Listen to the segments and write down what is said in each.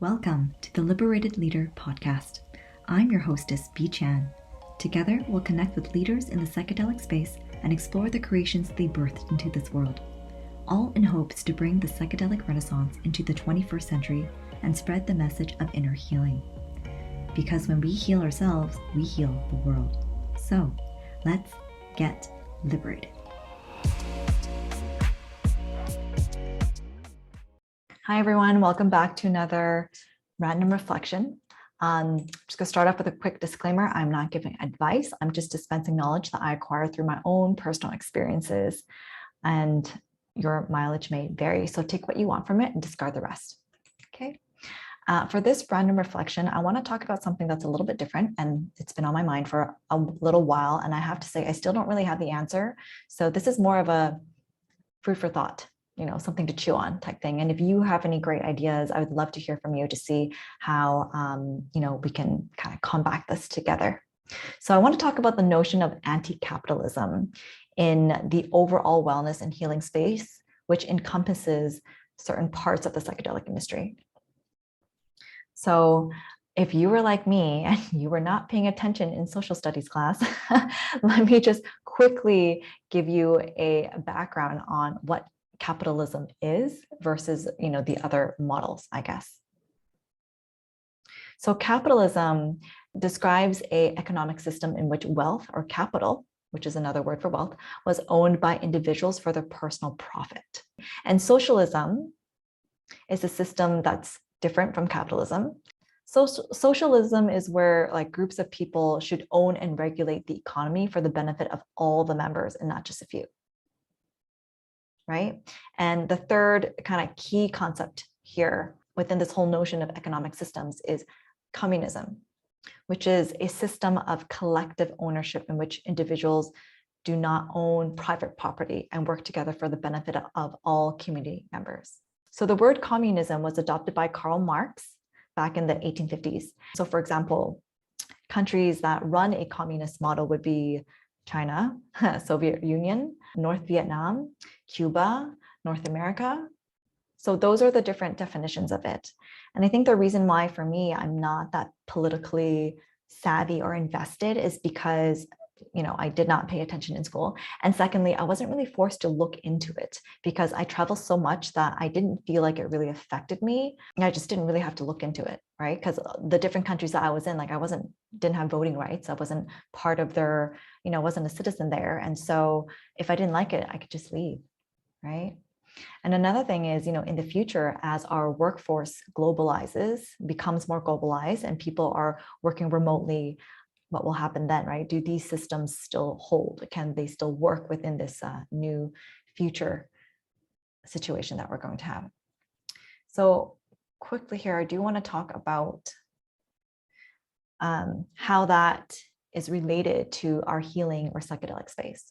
Welcome to the Liberated Leader podcast. I'm your hostess, B. Chan. Together, we'll connect with leaders in the psychedelic space and explore the creations they birthed into this world, all in hopes to bring the psychedelic renaissance into the 21st century and spread the message of inner healing. Because when we heal ourselves, we heal the world. So, let's get liberated. Hi, everyone. Welcome back to another random reflection. I'm just going to start off with a quick disclaimer. I'm not giving advice. I'm just dispensing knowledge that I acquired through my own personal experiences, and your mileage may vary. So take what you want from it and discard the rest. Okay. For this random reflection, I want to talk about something that's a little bit different, and it's been on my mind for a little while. And I have to say, I still don't really have the answer. So this is more of a food for thought, something to chew on type thing. And if you have any great ideas, I would love to hear from you to see how, we can kind of combat this together. So I want to talk about the notion of anti-capitalism in the overall wellness and healing space, which encompasses certain parts of the psychedelic industry. So if you were like me and you were not paying attention in social studies class, let me just quickly give you a background on what capitalism is versus, the other models, I guess. So capitalism describes an economic system in which wealth or capital, which is another word for wealth, was owned by individuals for their personal profit. And socialism is a system that's different from capitalism. So socialism is where groups of people should own and regulate the economy for the benefit of all the members and not just a few. Right? And the third kind of key concept here within this whole notion of economic systems is communism, which is a system of collective ownership in which individuals do not own private property and work together for the benefit of all community members. So the word communism was adopted by Karl Marx back in the 1850s. So for example, countries that run a communist model would be China, Soviet Union, North Vietnam, Cuba, North America. So those are the different definitions of it. And I think the reason why for me, I'm not that politically savvy or invested is because, I did not pay attention in school. And secondly, I wasn't really forced to look into it because I travel so much that I didn't feel like it really affected me. I just didn't really have to look into it, right? Because the different countries that I was in, didn't have voting rights. I wasn't part of their, wasn't a citizen there. And so if I didn't like it, I could just leave, right? And another thing is, in the future, as our workforce globalizes, becomes more globalized, and people are working remotely, what will happen then, right? Do these systems still hold? Can they still work within this new future situation that we're going to have? So quickly here, I do want to talk about how that is related to our healing or psychedelic space.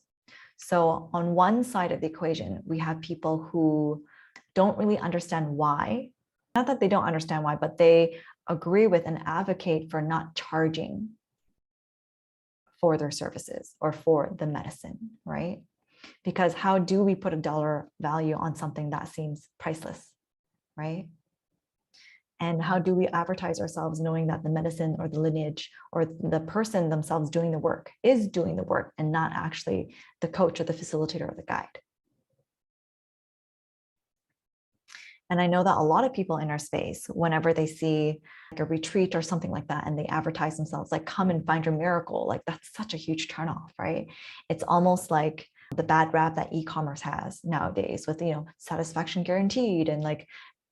So on one side of the equation, we have people who don't really understand why. Not that they don't understand why, but they agree with and advocate for not charging for their services or for the medicine, right? Because how do we put a dollar value on something that seems priceless, right? And how do we advertise ourselves knowing that the medicine or the lineage or the person themselves doing the work is doing the work and not actually the coach or the facilitator or the guide? And I know that a lot of people in our space, whenever they see a retreat or something like that, and they advertise themselves come and find your miracle, that's such a huge turnoff, right? It's almost like the bad rap that e-commerce has nowadays with, satisfaction guaranteed and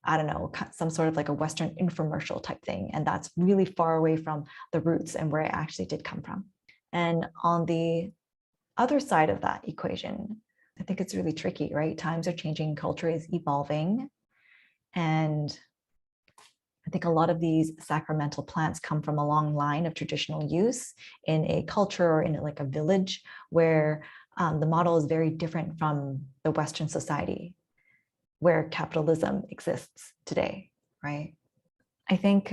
I don't know, some sort of a Western infomercial type thing. And that's really far away from the roots and where it actually did come from. And on the other side of that equation, I think it's really tricky, right? Times are changing, culture is evolving. And I think a lot of these sacramental plants come from a long line of traditional use in a culture or in a village where the model is very different from the Western society where capitalism exists today, right? I think,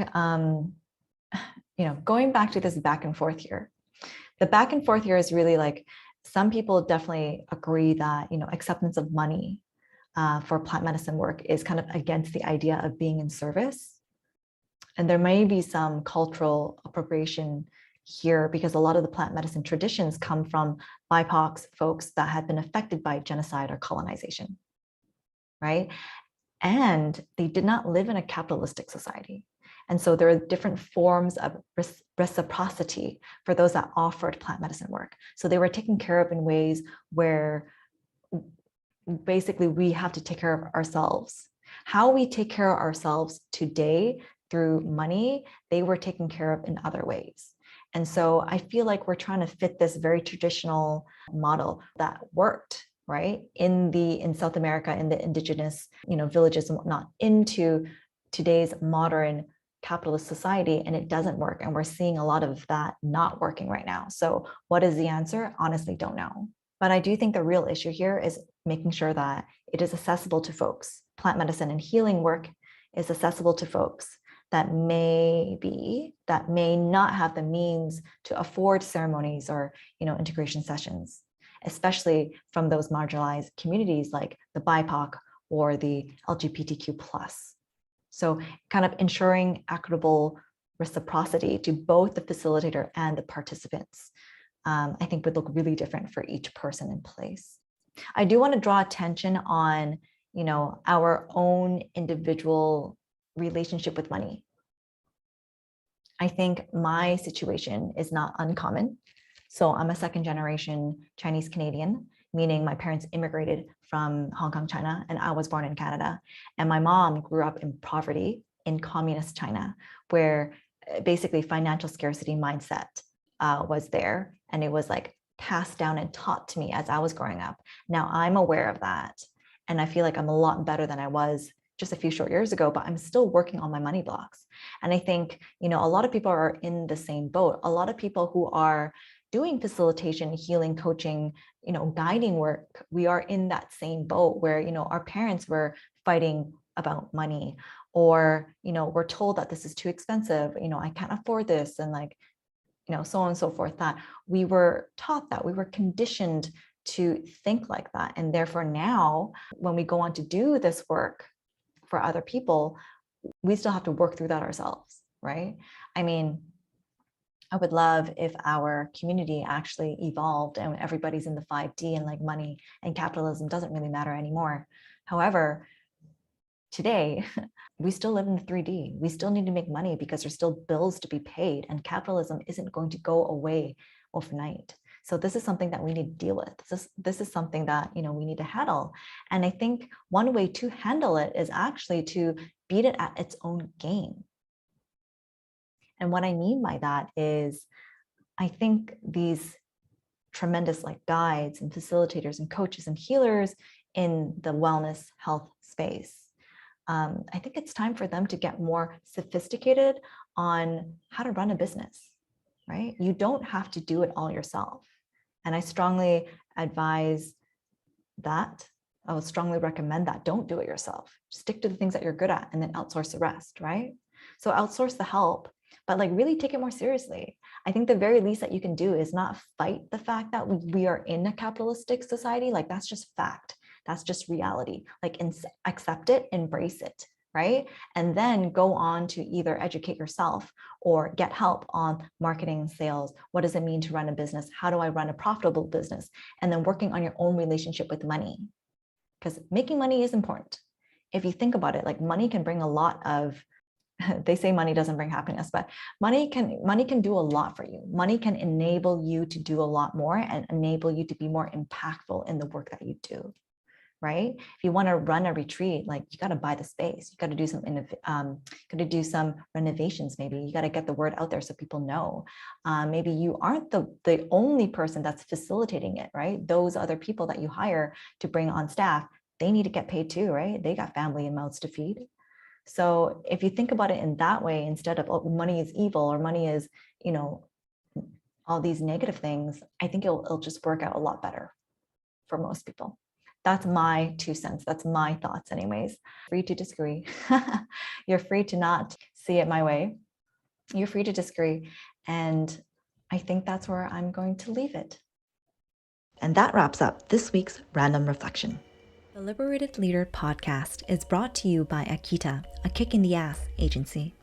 going back to this back and forth here, the back and forth here is really some people definitely agree that, acceptance of money for plant medicine work is kind of against the idea of being in service, And there may be some cultural appropriation here because a lot of the plant medicine traditions come from BIPOC folks that have been affected by genocide or colonization, right? And they did not live in a capitalistic society. And so there are different forms of reciprocity for those that offered plant medicine work. So they were taken care of in ways where basically we have to take care of ourselves. How we take care of ourselves today through money, they were taken care of in other ways. And so I feel like we're trying to fit this very traditional model that worked, right, in South America, in the indigenous, villages and whatnot, into today's modern capitalist society, and it doesn't work. And we're seeing a lot of that not working right now. So what is the answer? Honestly, don't know. But I do think the real issue here is making sure that it is accessible to folks. Plant medicine and healing work is accessible to folks that may not have the means to afford ceremonies or integration sessions, especially from those marginalized communities like the BIPOC or the LGBTQ+. So kind of ensuring equitable reciprocity to both the facilitator and the participants, I think would look really different for each person in place. I do want to draw attention on, our own individual relationship with money. I think my situation is not uncommon. So I'm a second generation Chinese Canadian, meaning my parents immigrated from Hong Kong, China, and I was born in Canada. And my mom grew up in poverty in communist China, where basically financial scarcity mindset was there. And it was like passed down and taught to me as I was growing up. Now I'm aware of that. And I feel like I'm a lot better than I was just a few short years ago, but I'm still working on my money blocks. And I think, a lot of people are in the same boat. A lot of people who are doing facilitation, healing, coaching, guiding work, we are in that same boat where, our parents were fighting about money, or, we're told that this is too expensive, I can't afford this, and so on and so forth, that we were taught, that we were conditioned to think like that. And therefore now, when we go on to do this work for other people, we still have to work through that ourselves, right? I mean, I would love if our community actually evolved and everybody's in the 5D and money and capitalism doesn't really matter anymore. However, today, we still live in the 3D. We still need to make money because there's still bills to be paid, and capitalism isn't going to go away overnight. So this is something that we need to deal with. This is something that we need to handle. And I think one way to handle it is actually to beat it at its own game. And what I mean by that is, I think these tremendous guides and facilitators and coaches and healers in the wellness health space, I think it's time for them to get more sophisticated on how to run a business, right? You don't have to do it all yourself. And I strongly advise that. I would strongly recommend that. Don't do it yourself. Stick to the things that you're good at and then outsource the rest, right? So outsource the help, but really take it more seriously. I think the very least that you can do is not fight the fact that we are in a capitalistic society. That's just fact. That's just reality. Accept it, embrace it, right? And then go on to either educate yourself or get help on marketing and sales. What does it mean to run a business? How do I run a profitable business? And then working on your own relationship with money, because making money is important. If you think about it, money can bring a lot of, they say money doesn't bring happiness, but money can do a lot for you. Money can enable you to do a lot more and enable you to be more impactful in the work that you do. Right? If you want to run a retreat, you got to buy the space. You got to do some renovations. Maybe you got to get the word out there so people know. Maybe you aren't the only person that's facilitating it, right? Those other people that you hire to bring on staff, they need to get paid too, right? They got family and mouths to feed. So if you think about it in that way, instead of money is evil or money is, all these negative things, I think it'll just work out a lot better for most people. That's my 2 cents. That's my thoughts anyways. Free to disagree. You're free to not see it my way. You're free to disagree. And I think that's where I'm going to leave it. And that wraps up this week's Random Reflection. The Liberated Leader podcast is brought to you by Akita, a kick in the ass agency.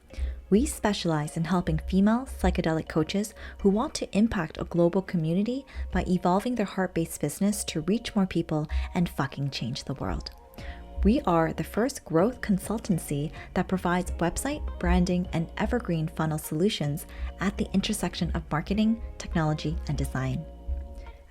We specialize in helping female psychedelic coaches who want to impact a global community by evolving their heart-based business to reach more people and fucking change the world. We are the first growth consultancy that provides website, branding, and evergreen funnel solutions at the intersection of marketing, technology, and design.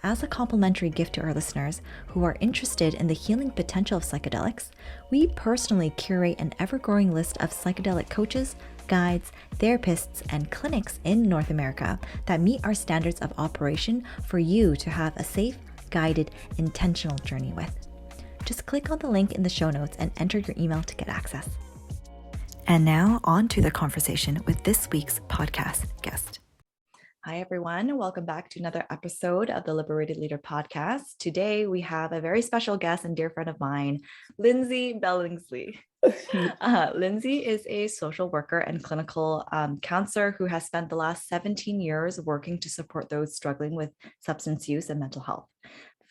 As a complimentary gift to our listeners who are interested in the healing potential of psychedelics, we personally curate an ever-growing list of psychedelic coaches, guides, therapists, and clinics in North America that meet our standards of operation for you to have a safe, guided, intentional journey with. Just click on the link in the show notes and enter your email to get access. And now on to the conversation with this week's podcast guest. Hi, everyone. Welcome back to another episode of the Liberated Leader podcast. Today, we have a very special guest and dear friend of mine, Lindsay Billingsley. Lindsay is a social worker and clinical counselor who has spent the last 17 years working to support those struggling with substance use and mental health.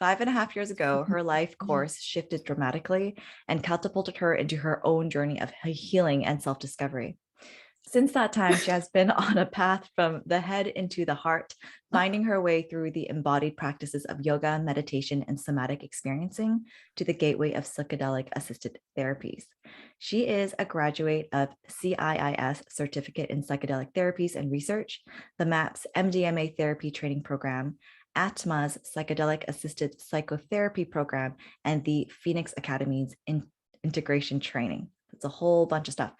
5.5 years ago, her life course shifted dramatically and catapulted her into her own journey of healing and self-discovery. Since that time, she has been on a path from the head into the heart, finding her way through the embodied practices of yoga, meditation, and somatic experiencing to the gateway of psychedelic assisted therapies. She is a graduate of CIIS Certificate in Psychedelic Therapies and Research, the MAPS MDMA therapy training program, ATMA's Psychedelic Assisted Psychotherapy program, and the Phoenix Academy's integration training. It's a whole bunch of stuff.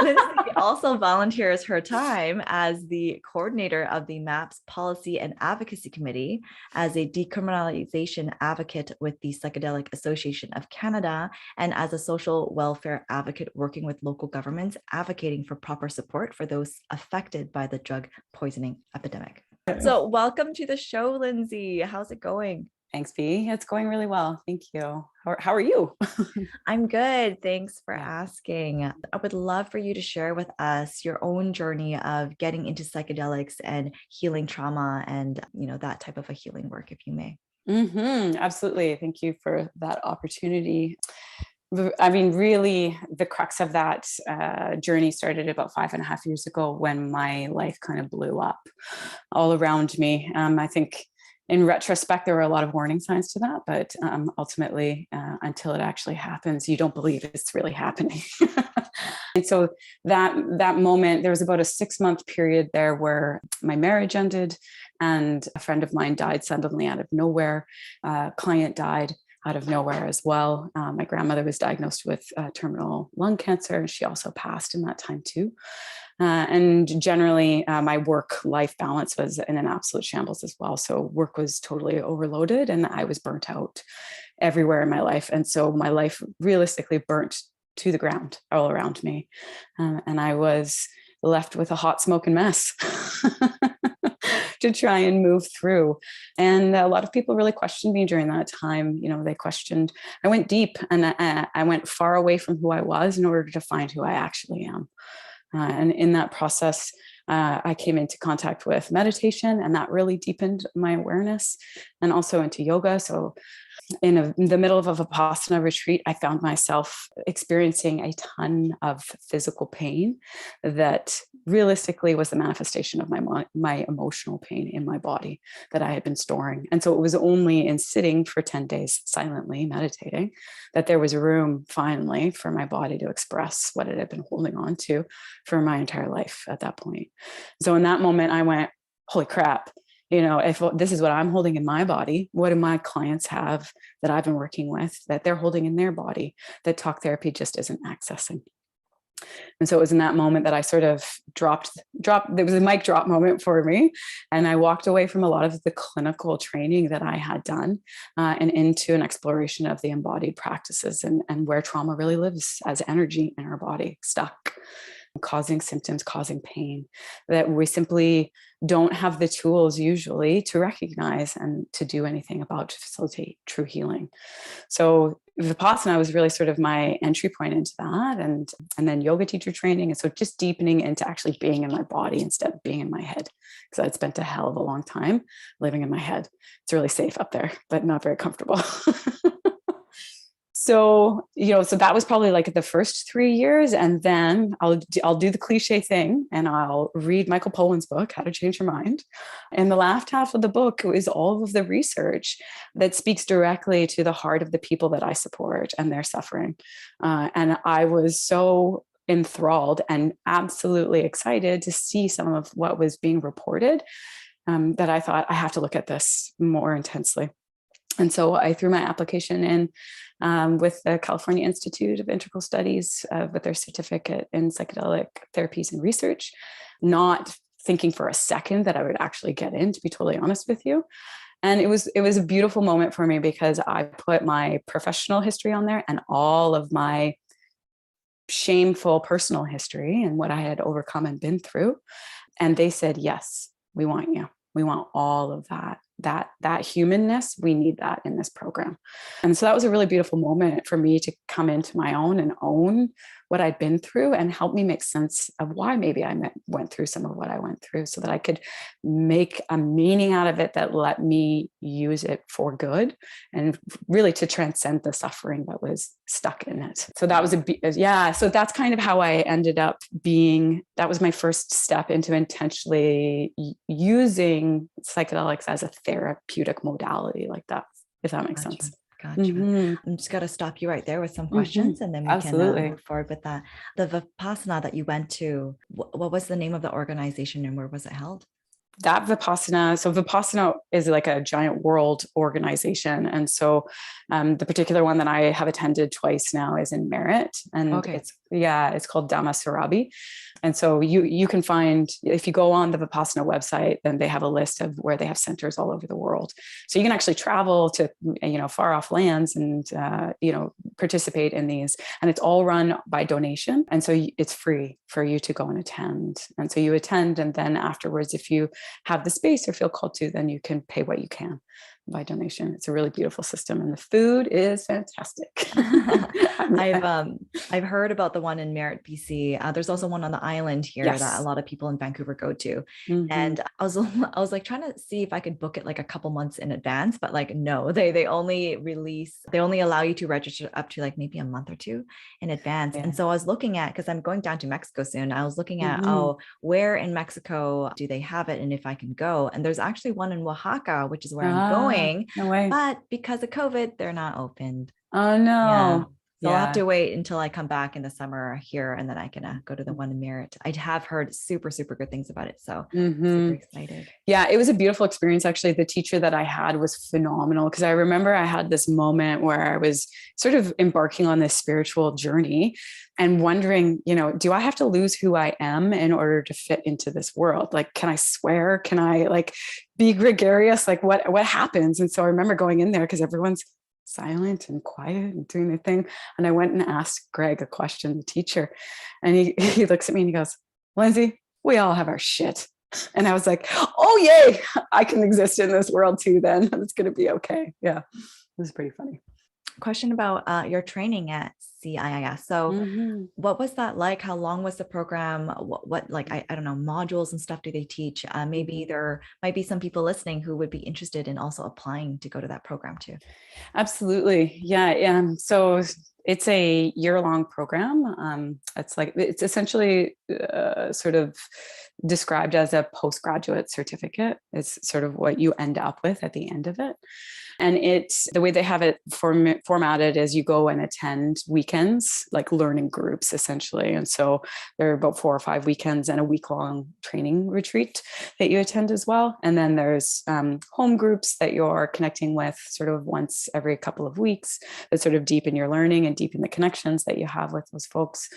Lindsay also volunteers her time as the coordinator of the MAPS Policy and Advocacy Committee, as a decriminalization advocate with the Psychedelic Association of Canada, and as a social welfare advocate working with local governments, advocating for proper support for those affected by the drug poisoning epidemic. So welcome to the show, Lindsay. How's it going? Thanks, B. It's going really well. Thank you. How are you? I'm good. Thanks for asking. I would love for you to share with us your own journey of getting into psychedelics and healing trauma and, that type of a healing work, if you may. Absolutely. Thank you for that opportunity. I mean, really, the crux of that journey started about 5.5 years ago when my life kind of blew up all around me. I think in retrospect, there were a lot of warning signs to that, but ultimately, until it actually happens, you don't believe it's really happening. And so that moment, there was about a 6-month period there where my marriage ended and a friend of mine died suddenly out of nowhere. A client died out of nowhere as well. My grandmother was diagnosed with terminal lung cancer. She also passed in that time too. And generally, my work-life balance was in an absolute shambles as well. So work was totally overloaded and I was burnt out everywhere in my life. And so my life realistically burnt to the ground all around me. And I was left with a hot smoking mess to try and move through. And a lot of people really questioned me during that time. They questioned, I went deep and I went far away from who I was in order to find who I actually am. And in that process, I came into contact with meditation, and that really deepened my awareness, and also into yoga. So in the middle of a Vipassana retreat, I found myself experiencing a ton of physical pain that realistically was the manifestation of my emotional pain in my body that I had been storing. And so it was only in sitting for 10 days silently meditating that there was room finally for my body to express what it had been holding on to for my entire life at that point. So in that moment, I went, holy crap. If this is what I'm holding in my body, what do my clients have that I've been working with that they're holding in their body that talk therapy just isn't accessing? And so it was in that moment that I sort of dropped. There was a mic drop moment for me. And I walked away from a lot of the clinical training that I had done and into an exploration of the embodied practices and where trauma really lives as energy in our body, stuck, causing symptoms, causing pain that we simply don't have the tools usually to recognize and to do anything about to facilitate true healing. So Vipassana was really sort of my entry point into that, and then yoga teacher training. And so just deepening into actually being in my body instead of being in my head, because I'd spent a hell of a long time living in my head. It's really safe up there, but not very comfortable. So, so that was probably like the first 3 years. And then I'll do the cliche thing and I'll read Michael Pollan's book, How to Change Your Mind. And the last half of the book is all of the research that speaks directly to the heart of the people that I support and their suffering. And I was so enthralled and absolutely excited to see some of what was being reported, that I thought I have to look at this more intensely. And so I threw my application in with the California Institute of Integral Studies with their certificate in psychedelic therapies and research, not thinking for a second that I would actually get in, to be totally honest with you. And it was a beautiful moment for me because I put my professional history on there and all of my shameful personal history and what I had overcome and been through. And they said, yes, we want you. We want all of that humanness. We need that in this program. And so that was a really beautiful moment for me to come into my own and own what I'd been through and help me make sense of why maybe I went through some of what I went through, so that I could make a meaning out of it that let me use it for good and really to transcend the suffering that was stuck in it. So that was so that's kind of how I ended up being. That was my first step into intentionally using psychedelics as a therapeutic modality like that, if that makes sense. Gotcha. Mm-hmm. I'm just going to stop you right there with some questions, and then we can move forward with that. The Vipassana that you went to, what was the name of the organization and where was it held? That Vipassana, so Vipassana is like a giant world organization. And so the particular one that I have attended twice now is in Merritt, and it's called Dhammasarabi. And so you can find, if you go on the Vipassana website, then they have a list of where they have centers all over the world. So you can actually travel to, far off lands and, participate in these, and it's all run by donation. And so it's free for you to go and attend. And so you attend, and then afterwards, if you have the space or feel called to, then you can pay what you can by donation. It's a really beautiful system, and the food is fantastic. I've heard about the one in Merritt, BC. There's also one on the island here that a lot of people in Vancouver go to. Mm-hmm. And I was like trying to see if I could book it like a couple months in advance, but like no, they only allow you to register up to like maybe a month or two in advance. Yeah. And so I was looking at, because I'm going down to Mexico soon, I was looking at where in Mexico do they have it and if I can go. And there's actually one in Oaxaca, which is where I'm going. No way. But because of COVID, they're not opened. Oh no. Yeah. So I'll have to wait until I come back in the summer here, and then I can go to the one in Merritt. I have heard super, super good things about it. So super excited. Yeah, it was a beautiful experience. Actually, the teacher that I had was phenomenal, because I remember I had this moment where I was sort of embarking on this spiritual journey and wondering, do I have to lose who I am in order to fit into this world? Like, can I swear? Can I like be gregarious? Like what happens? And so I remember going in there because everyone's silent and quiet and doing their thing. And I went and asked Greg a question, the teacher, and he looks at me and he goes, Lindsay, we all have our shit. And I was like, oh, yay, I can exist in this world too, then it's going to be okay. Yeah, it was pretty funny. Question about your training at CIIS. So what was that like? How long was the program? What like, I don't know, modules and stuff do they teach? Maybe there might be some people listening who would be interested in also applying to go to that program too. Absolutely. Yeah. So it's a year-long program. It's essentially sort of described as a postgraduate certificate. It's sort of what you end up with at the end of it. And it's the way they have it formatted is you go and attend weekends, like learning groups, essentially. And so there are about 4 or 5 weekends and a week-long training retreat that you attend as well. And then there's home groups that you're connecting with sort of once every couple of weeks that sort of deepen your learning and deepen the connections that you have with those folks.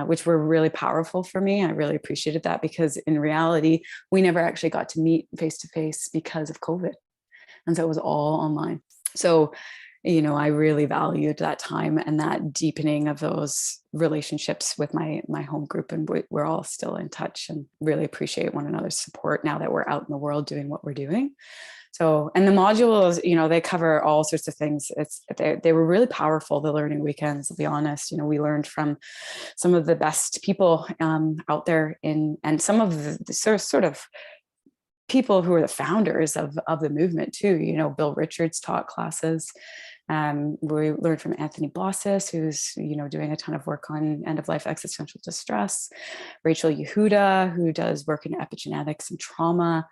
Which were really powerful for me. I really appreciated that, because in reality, we never actually got to meet face to face because of COVID. And so it was all online. So, I really valued that time and that deepening of those relationships with my home group. And we're all still in touch and really appreciate one another's support now that we're out in the world doing what we're doing. So, and the modules, they cover all sorts of things. They were really powerful, the learning weekends, to be honest. We learned from some of the best people out there and some of the sort of people who are the founders of the movement too. Bill Richards taught classes. We learned from Anthony Blossis, who's, doing a ton of work on end-of-life existential distress. Rachel Yehuda, who does work in epigenetics and trauma.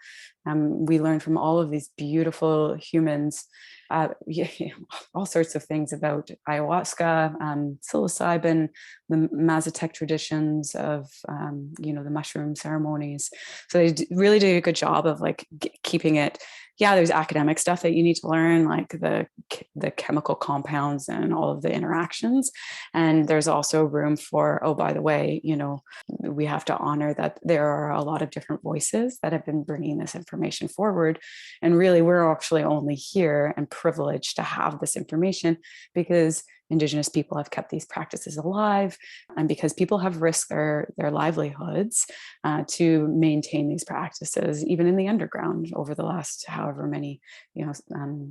We learned from all of these beautiful humans, all sorts of things about ayahuasca, psilocybin, the Mazatec traditions of, the mushroom ceremonies. So they really did a good job of like keeping it. Yeah, there's academic stuff that you need to learn, like the chemical compounds and all of the interactions. And there's also room for, oh, by the way, we have to honor that there are a lot of different voices that have been bringing this information forward. And really, we're actually only here and privileged to have this information because Indigenous people have kept these practices alive, and because people have risked their livelihoods to maintain these practices, even in the underground over the last however many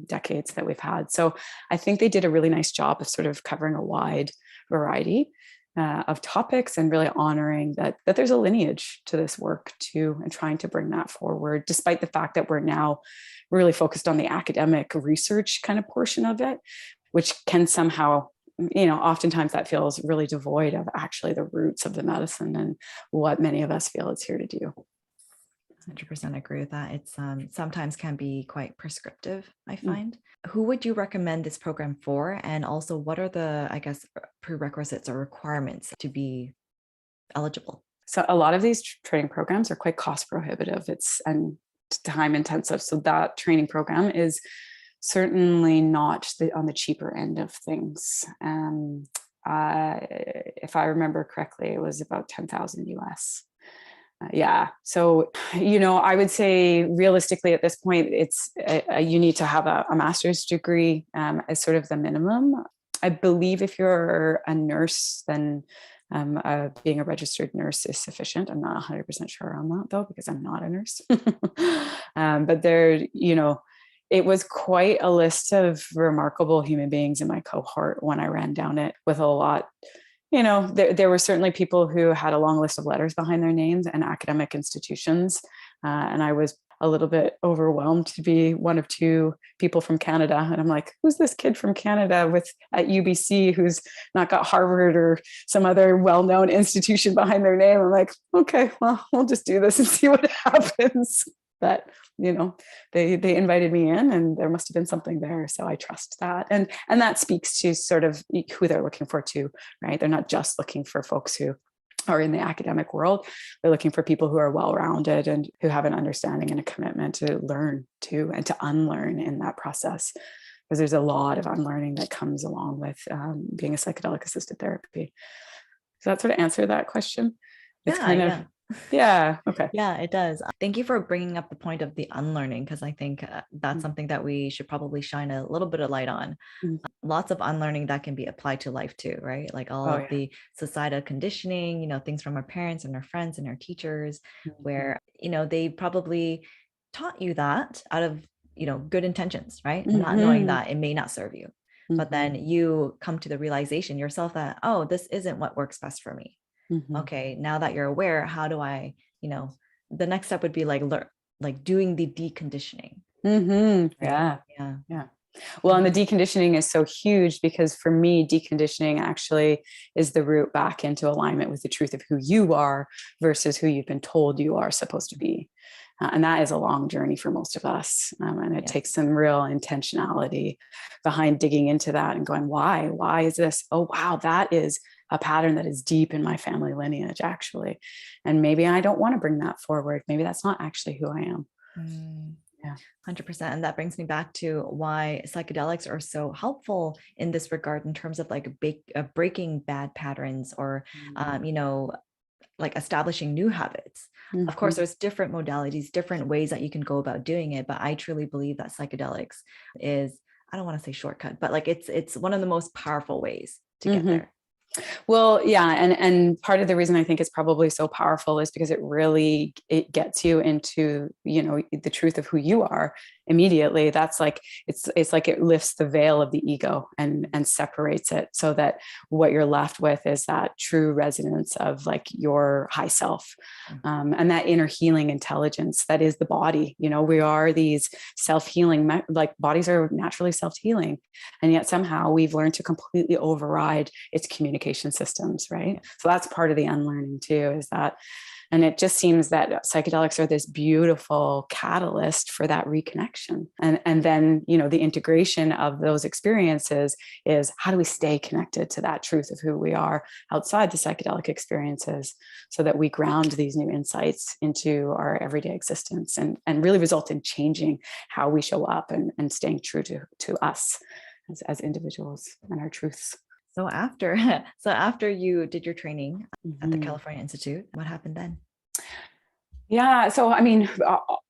decades that we've had. So I think they did a really nice job of sort of covering a wide variety of topics and really honoring that there's a lineage to this work too, and trying to bring that forward, despite the fact that we're now really focused on the academic research kind of portion of it, which can somehow, oftentimes that feels really devoid of actually the roots of the medicine and what many of us feel it's here to do. 100% agree with that. It's sometimes can be quite prescriptive, I find. Who would you recommend this program for? And also, what are the, I guess, prerequisites or requirements to be eligible? So a lot of these training programs are quite cost prohibitive. It's and time intensive. So that training program is certainly not on the cheaper end of things. If I remember correctly, it was about 10,000 US. Yeah. So, I would say realistically at this point, it's you need to have a master's degree as sort of the minimum. I believe if you're a nurse, then being a registered nurse is sufficient. I'm not 100% sure on that though, because I'm not a nurse. But there, it was quite a list of remarkable human beings in my cohort when I ran down it, with a lot. There were certainly people who had a long list of letters behind their names and academic institutions. And I was a little bit overwhelmed to be one of two people from Canada. And I'm like, who's this kid from Canada at UBC who's not got Harvard or some other well-known institution behind their name? I'm like, okay, well, we'll just do this and see what happens. But, they invited me in, and there must have been something there. So I trust that. And that speaks to sort of who they're looking for too, right? They're not just looking for folks who are in the academic world. They're looking for people who are well-rounded and who have an understanding and a commitment to learn too, and to unlearn in that process. Because there's a lot of unlearning that comes along with being a psychedelic assisted therapy. Does that sort of answer that question? It's Yeah. Okay. Yeah, it does. Thank you for bringing up the point of the unlearning, because I think that's something that we should probably shine a little bit of light on. Lots of unlearning that can be applied to life too, right? Like all of the societal conditioning, things from our parents and our friends and our teachers, where, they probably taught you that out of, good intentions, right? Not knowing that it may not serve you. But then you come to the realization yourself that, oh, this isn't what works best for me. Okay, now that you're aware, how do I, the next step would be like doing the deconditioning. Right? Yeah. Well, and the deconditioning is so huge, because for me, deconditioning actually is the route back into alignment with the truth of who you are versus who you've been told you are supposed to be. And that is a long journey for most of us. And it takes some real intentionality behind digging into that and going, why is this? Oh, wow, that is a pattern that is deep in my family lineage, actually. And maybe I don't want to bring that forward. Maybe that's not actually who I am. Yeah, 100%. And that brings me back to why psychedelics are so helpful in this regard, in terms of like breaking bad patterns, or, like establishing new habits. Of course, there's different modalities, different ways that you can go about doing it. But I truly believe that psychedelics is, I don't want to say shortcut, but like it's one of the most powerful ways to get there. Well, yeah. And part of the reason I think it's probably so powerful is because it gets you into, the truth of who you are immediately, that's like, it's like it lifts the veil of the ego and separates it, so that what you're left with is that true resonance of like your high self, and that inner healing intelligence that is the body. We are these self-healing, like bodies are naturally self-healing, and yet somehow we've learned to completely override its communication systems, right? So that's part of the unlearning too, is that. And it just seems that psychedelics are this beautiful catalyst for that reconnection. And then, the integration of those experiences is, how do we stay connected to that truth of who we are outside the psychedelic experiences, so that we ground these new insights into our everyday existence, and really result in changing how we show up, and staying true to us as individuals and our truths. So after you did your training at the California Institute, what happened then? Yeah. So, I mean,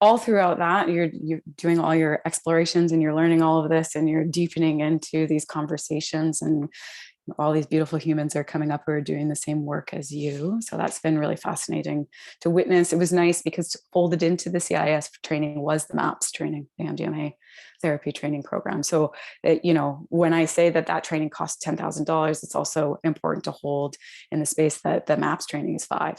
all throughout that, you're doing all your explorations, and you're learning all of this, and you're deepening into these conversations, and all these beautiful humans are coming up who are doing the same work as you. So that's been really fascinating to witness. It was nice because folded into the CIIS training was the MAPS training, the MDMA therapy training program. So, when I say that training costs $10,000, it's also important to hold in the space that the MAPS training is $5,000.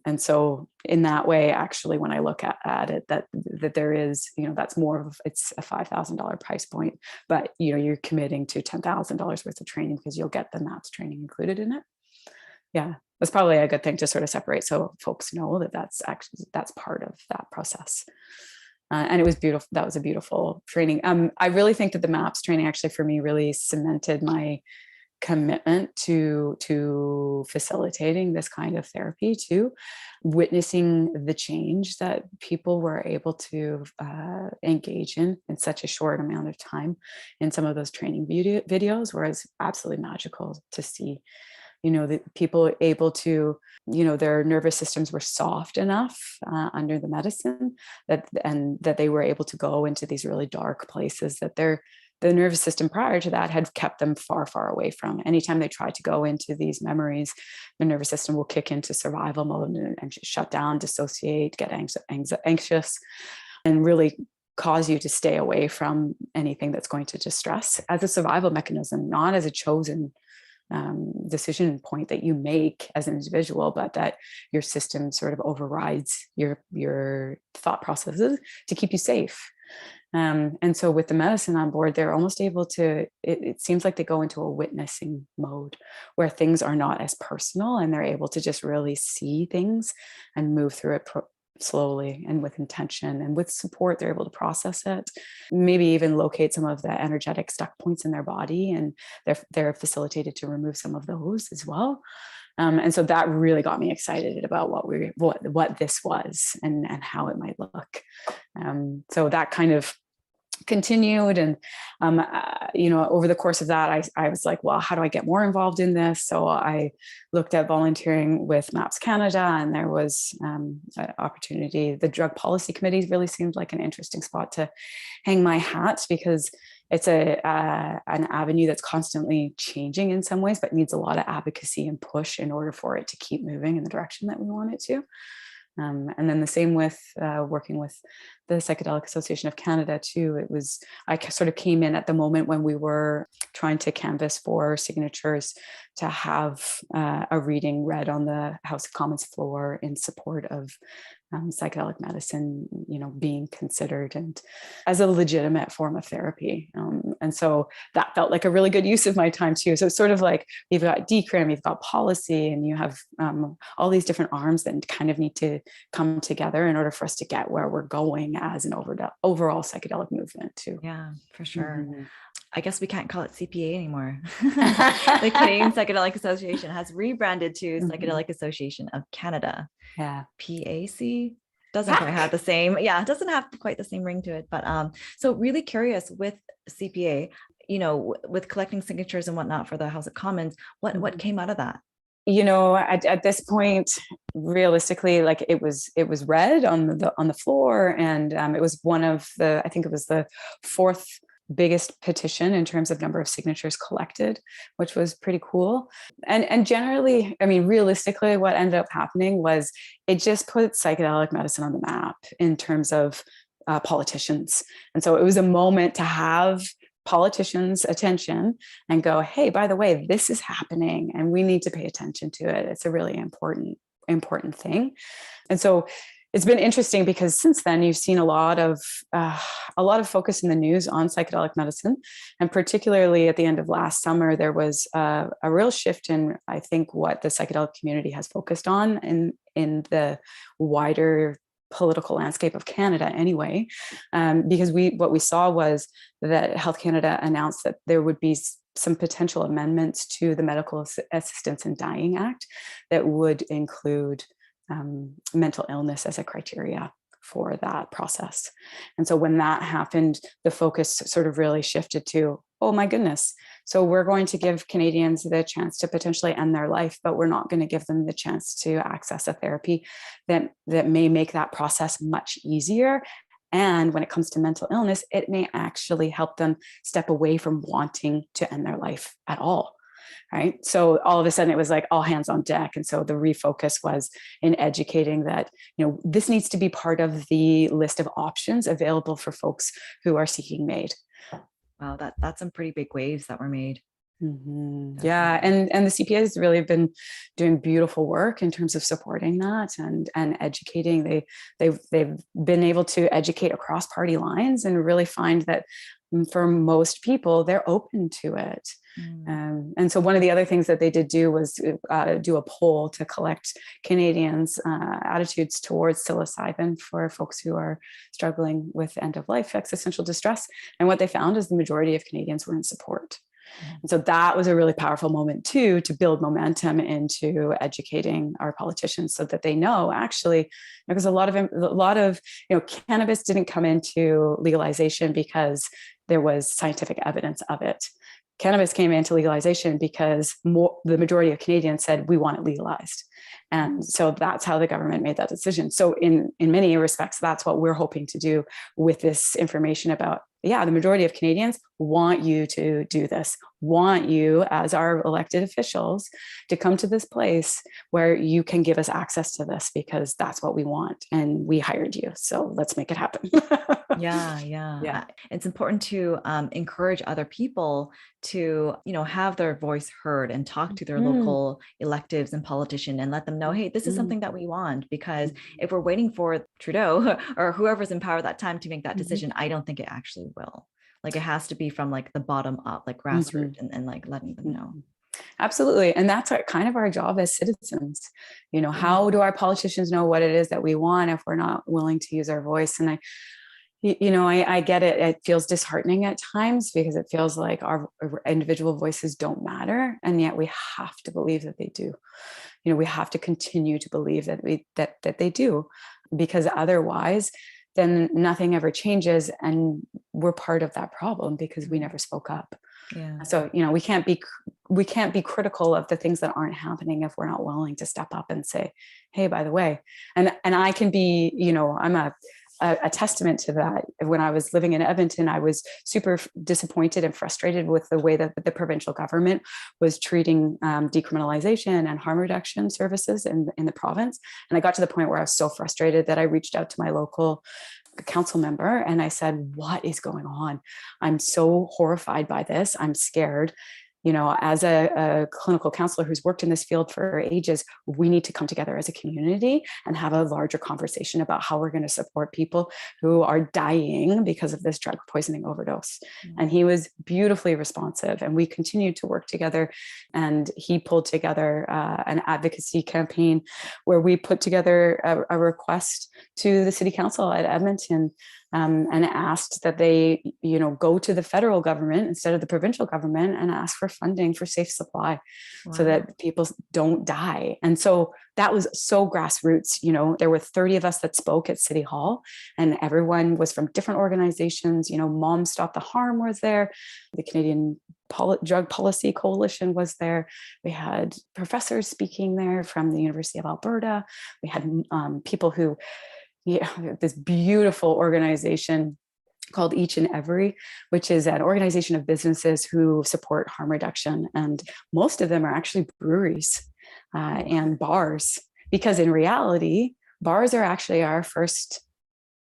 And so in that way, actually, when I look at it, that there is, that's more of, it's a $5,000 price point, but you're committing to $10,000 worth of training, because you'll get the MAPS training included in it. Yeah, that's probably a good thing to sort of separate, so folks know that that's part of that process. And it was beautiful. That was a beautiful training. I really think that the MAPS training actually for me really cemented my commitment to facilitating this kind of therapy too, witnessing the change that people were able to engage in such a short amount of time in some of those training videos, whereas absolutely magical to see, the people able to, their nervous systems were soft enough under the medicine that they were able to go into these really dark places that the nervous system prior to that had kept them far, far away from. Anytime they try to go into these memories, the nervous system will kick into survival mode and shut down, dissociate, get anxious, and really cause you to stay away from anything that's going to distress as a survival mechanism, not as a chosen decision point that you make as an individual, but that your system sort of overrides your thought processes to keep you safe. And so with the medicine on board, they're almost able to, it seems like they go into a witnessing mode where things are not as personal, and they're able to just really see things and move through it slowly and with intention, and with support, they're able to process it, maybe even locate some of the energetic stuck points in their body, and they're facilitated to remove some of those as well. And so that really got me excited about what this was and how it might look. So that kind of continued, and over the course of that, I was like, well, how do I get more involved in this? So I looked at volunteering with MAPS Canada, and there was an opportunity. The Drug Policy Committee really seemed like an interesting spot to hang my hat, because it's an avenue that's constantly changing in some ways, but needs a lot of advocacy and push in order for it to keep moving in the direction that we want it to. And then the same with working with the Psychedelic Association of Canada too. I sort of came in at the moment when we were trying to canvass for signatures to have a reading read on the House of Commons floor in support of psychedelic medicine, being considered and as a legitimate form of therapy. And so that felt like a really good use of my time too. So it's sort of like you've got decrim, you've got policy, and you have all these different arms that kind of need to come together in order for us to get where we're going as an overall psychedelic movement too. Yeah, for sure. Mm-hmm. I guess we can't call it CPA anymore. The Canadian Psychedelic Association has rebranded to Psychedelic Association of Canada. Yeah. PAC doesn't quite have the same. Yeah, it doesn't have quite the same ring to it. But so really curious with CPA, with collecting signatures and whatnot for the House of Commons, what came out of that? At this point, realistically, like it was read on the floor, and it was I think it was the fourth biggest petition in terms of number of signatures collected, which was pretty cool. And generally, I mean, realistically, what ended up happening was it just put psychedelic medicine on the map in terms of politicians. And so it was a moment to have politicians' attention and go, hey, by the way, this is happening and we need to pay attention to it. It's a really important thing. And so it's been interesting because since then you've seen a lot of focus in the news on psychedelic medicine, and particularly at the end of last summer, there was a real shift in, I think, what the psychedelic community has focused on in the wider political landscape of Canada anyway, because what we saw was that Health Canada announced that there would be some potential amendments to the Medical Assistance in Dying Act that would include mental illness as a criteria for that process. And so when that happened, the focus sort of really shifted to, oh my goodness, so we're going to give Canadians the chance to potentially end their life, but we're not going to give them the chance to access a therapy that may make that process much easier. And when it comes to mental illness, it may actually help them step away from wanting to end their life at all. Right. So all of a sudden it was like all hands on deck. And so the refocus was in educating that, this needs to be part of the list of options available for folks who are seeking MAID. Wow, that's some pretty big waves that were made. Mm-hmm. Yeah. And the CPA has really been doing beautiful work in terms of supporting that and educating. They've been able to educate across party lines and really find that for most people, they're open to it. And so one of the other things that they did do was do a poll to collect Canadians' attitudes towards psilocybin for folks who are struggling with end-of-life existential distress. And what they found is the majority of Canadians were in support. And so that was a really powerful moment too, to build momentum into educating our politicians so that they know actually, because a lot of cannabis didn't come into legalization because there was scientific evidence of it. Cannabis came into legalization because the majority of Canadians said we want it legalized. And so that's how the government made that decision. So in many respects, that's what we're hoping to do with this information about, the majority of Canadians want you to do this, want you as our elected officials to come to this place where you can give us access to this because that's what we want. And we hired you. So let's make it happen. Yeah. It's important to encourage other people to, have their voice heard and talk to their local electives and politicians and let them know, hey, this is something that we want, because if we're waiting for Trudeau or whoever's in power at that time to make that decision, I don't think it actually will. Like it has to be from like the bottom up, like grassroots and like letting them know. Absolutely. And that's kind of our job as citizens. How do our politicians know what it is that we want if we're not willing to use our voice? And I get it. It feels disheartening at times because it feels like our individual voices don't matter. And yet we have to believe that they do. We have to continue to believe that they do, because otherwise then nothing ever changes. And we're part of that problem because we never spoke up. Yeah. So, we can't be critical of the things that aren't happening if we're not willing to step up and say, hey, by the way, and I can be, I'm a testament to that. When I was living in Edmonton, I was super disappointed and frustrated with the way that the provincial government was treating decriminalization and harm reduction services in the province. And I got to the point where I was so frustrated that I reached out to my local council member and I said, what is going on? I'm so horrified by this. I'm scared. As a clinical counselor who's worked in this field for ages, we need to come together as a community and have a larger conversation about how we're going to support people who are dying because of this drug poisoning overdose. And he was beautifully responsive, and we continued to work together. And he pulled together an advocacy campaign where we put together a request to the city council at Edmonton and asked that they, go to the federal government instead of the provincial government and ask for funding for safe supply so that people don't die. And so that was so grassroots. There were 30 of us that spoke at City Hall, and everyone was from different organizations. Mom Stop the Harm was there. The Canadian Drug Policy Coalition was there. We had professors speaking there from the University of Alberta. We had people who, this beautiful organization called Each and Every, which is an organization of businesses who support harm reduction. And most of them are actually breweries and bars, because in reality, bars are actually our first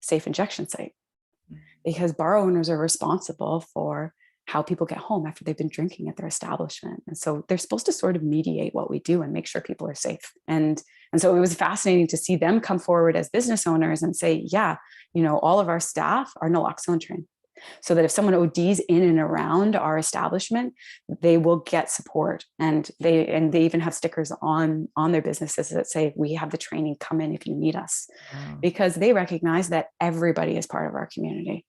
safe injection site. because bar owners are responsible for how people get home after they've been drinking at their establishment. And so they're supposed to sort of mediate what we do and make sure people are safe. And so it was fascinating to see them come forward as business owners and say, yeah, all of our staff are naloxone trained, so that if someone ODs in and around our establishment, they will get support. And they even have stickers on their businesses that say, we have the training, come in if you need us. Wow. Because they recognize that everybody is part of our community,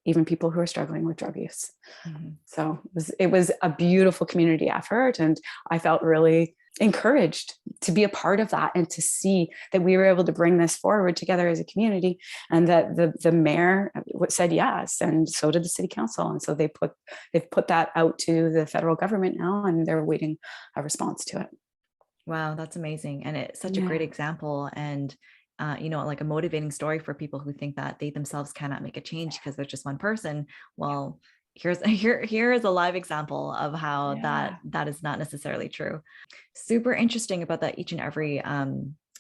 even people who are struggling with drug use. Mm-hmm. So it was a beautiful community effort. And I felt really encouraged to be a part of that and to see that we were able to bring this forward together as a community, and that the mayor said yes, and so did the city council. And so they've put that out to the federal government now, and they're awaiting a response to it. Wow, that's amazing. And it's such a great example, and like a motivating story for people who think that they themselves cannot make a change because they're just one person. Well, here is a live example of how that is not necessarily true. Super interesting about that each and every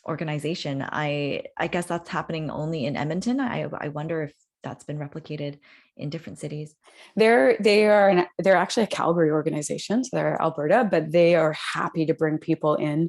organization. I guess that's happening only in Edmonton. I wonder if that's been replicated in different cities. They're actually a Calgary organization, so they're Alberta, but they are happy to bring people in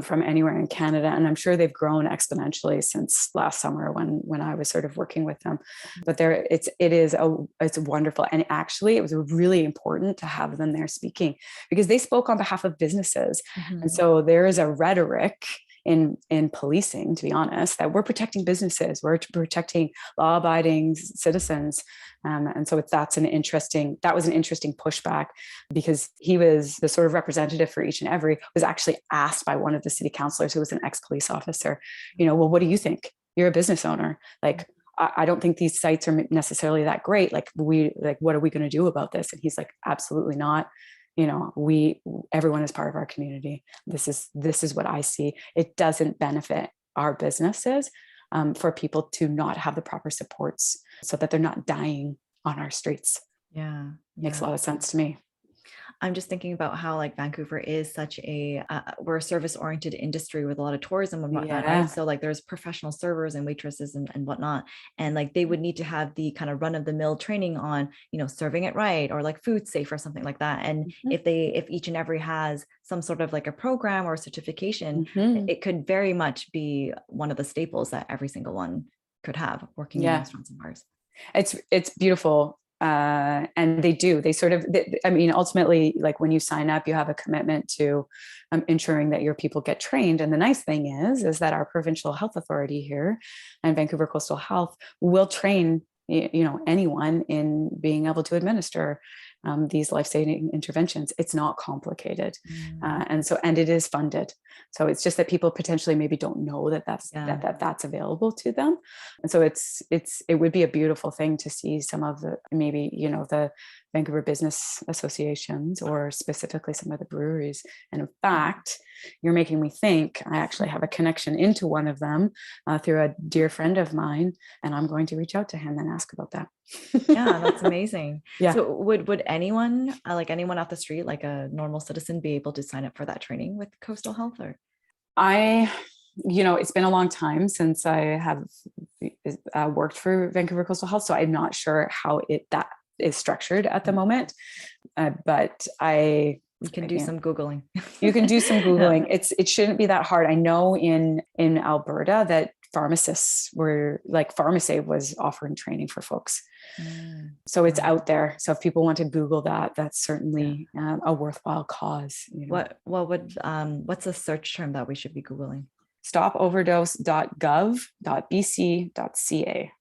from anywhere in Canada, and I'm sure they've grown exponentially since last summer when I was sort of working with them. But it's wonderful, and actually it was really important to have them there speaking, because they spoke on behalf of businesses, and so there is a rhetoric in policing, to be honest, that we're protecting businesses, we're protecting law-abiding citizens. And so that was an interesting pushback, because he was the sort of representative for each and every, was actually asked by one of the city councillors, who was an ex-police officer, well, what do you think? You're a business owner. Like, I don't think these sites are necessarily that great. What are we going to do about this? And he's like, absolutely not. Everyone is part of our community. This is what I see. It doesn't benefit our businesses for people to not have the proper supports, so that they're not dying on our streets. Yeah. Makes a lot of sense to me. I'm just thinking about how like Vancouver is such we're a service-oriented industry with a lot of tourism and whatnot, right? So like there's professional servers and waitresses and whatnot. And like they would need to have the kind of run-of-the-mill training on, serving it right, or like food safe or something like that. And if each and every has some sort of like a program or a certification, it could very much be one of the staples that every single one could have working in restaurants and bars. It's beautiful. And ultimately, like when you sign up, you have a commitment to ensuring that your people get trained. And the nice thing is that our provincial health authority here and Vancouver Coastal Health will train anyone in being able to administer these life-saving interventions. It's not complicated. And it is funded. So it's just that people potentially maybe don't know that's available to them. And so it would be a beautiful thing to see some of the, maybe, the Vancouver business associations, or specifically some of the breweries. And in fact, you're making me think, I actually have a connection into one of them through a dear friend of mine, and I'm going to reach out to him and ask about that. Yeah, that's amazing. Yeah. So would anyone, anyone off the street, like a normal citizen, be able to sign up for that training with Coastal Health? Or it's been a long time since I have worked for Vancouver Coastal Health, so I'm not sure how that is structured at the moment. But you can do some Googling. You can do some Googling. It shouldn't be that hard. I know in Alberta that pharmacists were, like, Pharmacy was offering training for folks. So it's out there. So if people want to Google that, that's certainly a worthwhile cause. What's a search term that we should be Googling? stopoverdose.gov.bc.ca.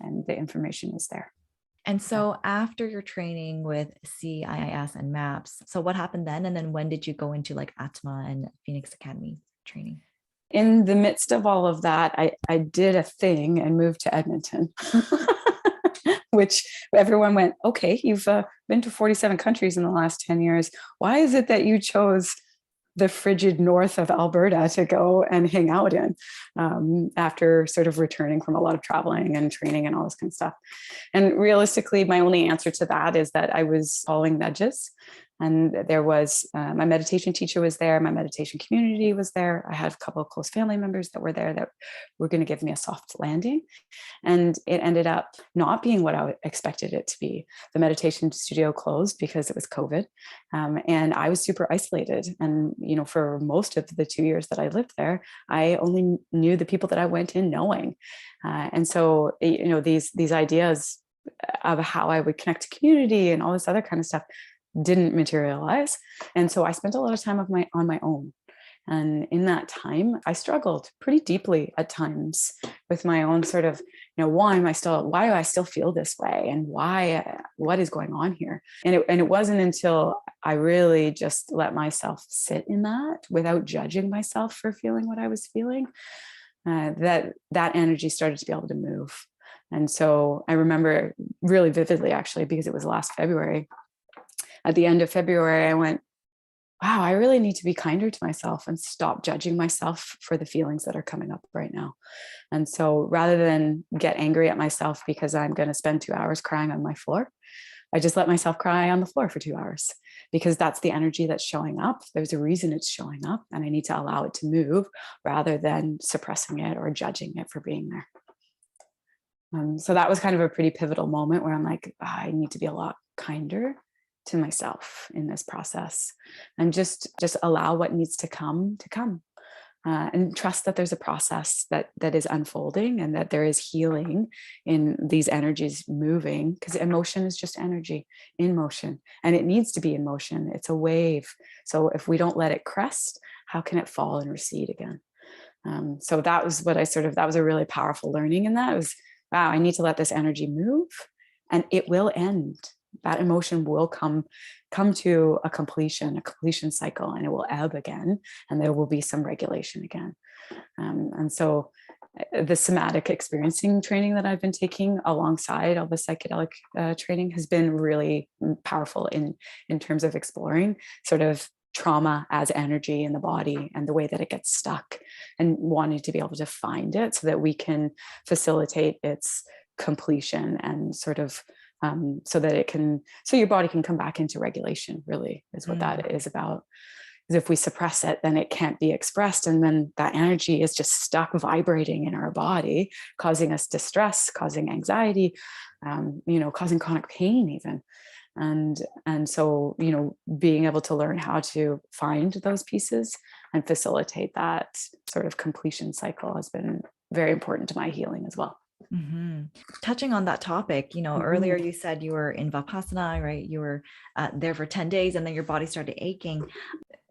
And the information is there. And so after your training with CIIS and MAPS, so what happened then? And then when did you go into like ATMA and Phoenix Academy training? In the midst of all of that, I did a thing and moved to Edmonton, which everyone went, okay, you've been to 47 countries in the last 10 years. Why is it that you chose the frigid north of Alberta to go and hang out in after sort of returning from a lot of traveling and training and all this kind of stuff? And realistically, my only answer to that is that I was following nudges. And there was my meditation teacher was there, my meditation community was there. I had a couple of close family members that were there that were going to give me a soft landing. And it ended up not being what I expected it to be. The meditation studio closed because it was COVID. And I was super isolated. And, for most of the 2 years that I lived there, I only knew the people that I went in knowing. And so, these ideas of how I would connect to community and all this other kind of stuff didn't materialize. And so I spent a lot of time on my own. And in that time, I struggled pretty deeply at times with my own sort of, why do I still feel this way? And what is going on here? And it wasn't until I really just let myself sit in that without judging myself for feeling what I was feeling, that energy started to be able to move. And so I remember really vividly, actually, because it was last February. At the end of February, I went, wow, I really need to be kinder to myself and stop judging myself for the feelings that are coming up right now. And so rather than get angry at myself because I'm going to spend 2 hours crying on my floor, I just let myself cry on the floor for 2 hours, because that's the energy that's showing up. There's a reason it's showing up, and I need to allow it to move rather than suppressing it or judging it for being there. So that was kind of a pretty pivotal moment where I'm like, I need to be a lot kinder to myself in this process, and just allow what needs to come, and trust that there's a process that is unfolding, and that there is healing in these energies moving, because emotion is just energy in motion, and it needs to be in motion. It's a wave. So if we don't let it crest, how can it fall and recede again? So that was what that was a really powerful learning in that. It was, wow, I need to let this energy move, and it will end. That emotion will come to a completion cycle, and it will ebb again, and there will be some regulation again. And so the somatic experiencing training that I've been taking alongside all the psychedelic training has been really powerful in terms of exploring sort of trauma as energy in the body and the way that it gets stuck, and wanting to be able to find it so that we can facilitate its completion, and sort of so your body can come back into regulation, really is what that is about. Because if we suppress it, then it can't be expressed, and then that energy is just stuck vibrating in our body, causing us distress, causing anxiety, causing chronic pain even. And so, being able to learn how to find those pieces and facilitate that sort of completion cycle has been very important to my healing as well. Mm-hmm. Touching on that topic, earlier you said you were in Vipassana, right? You were there for 10 days, and then your body started aching.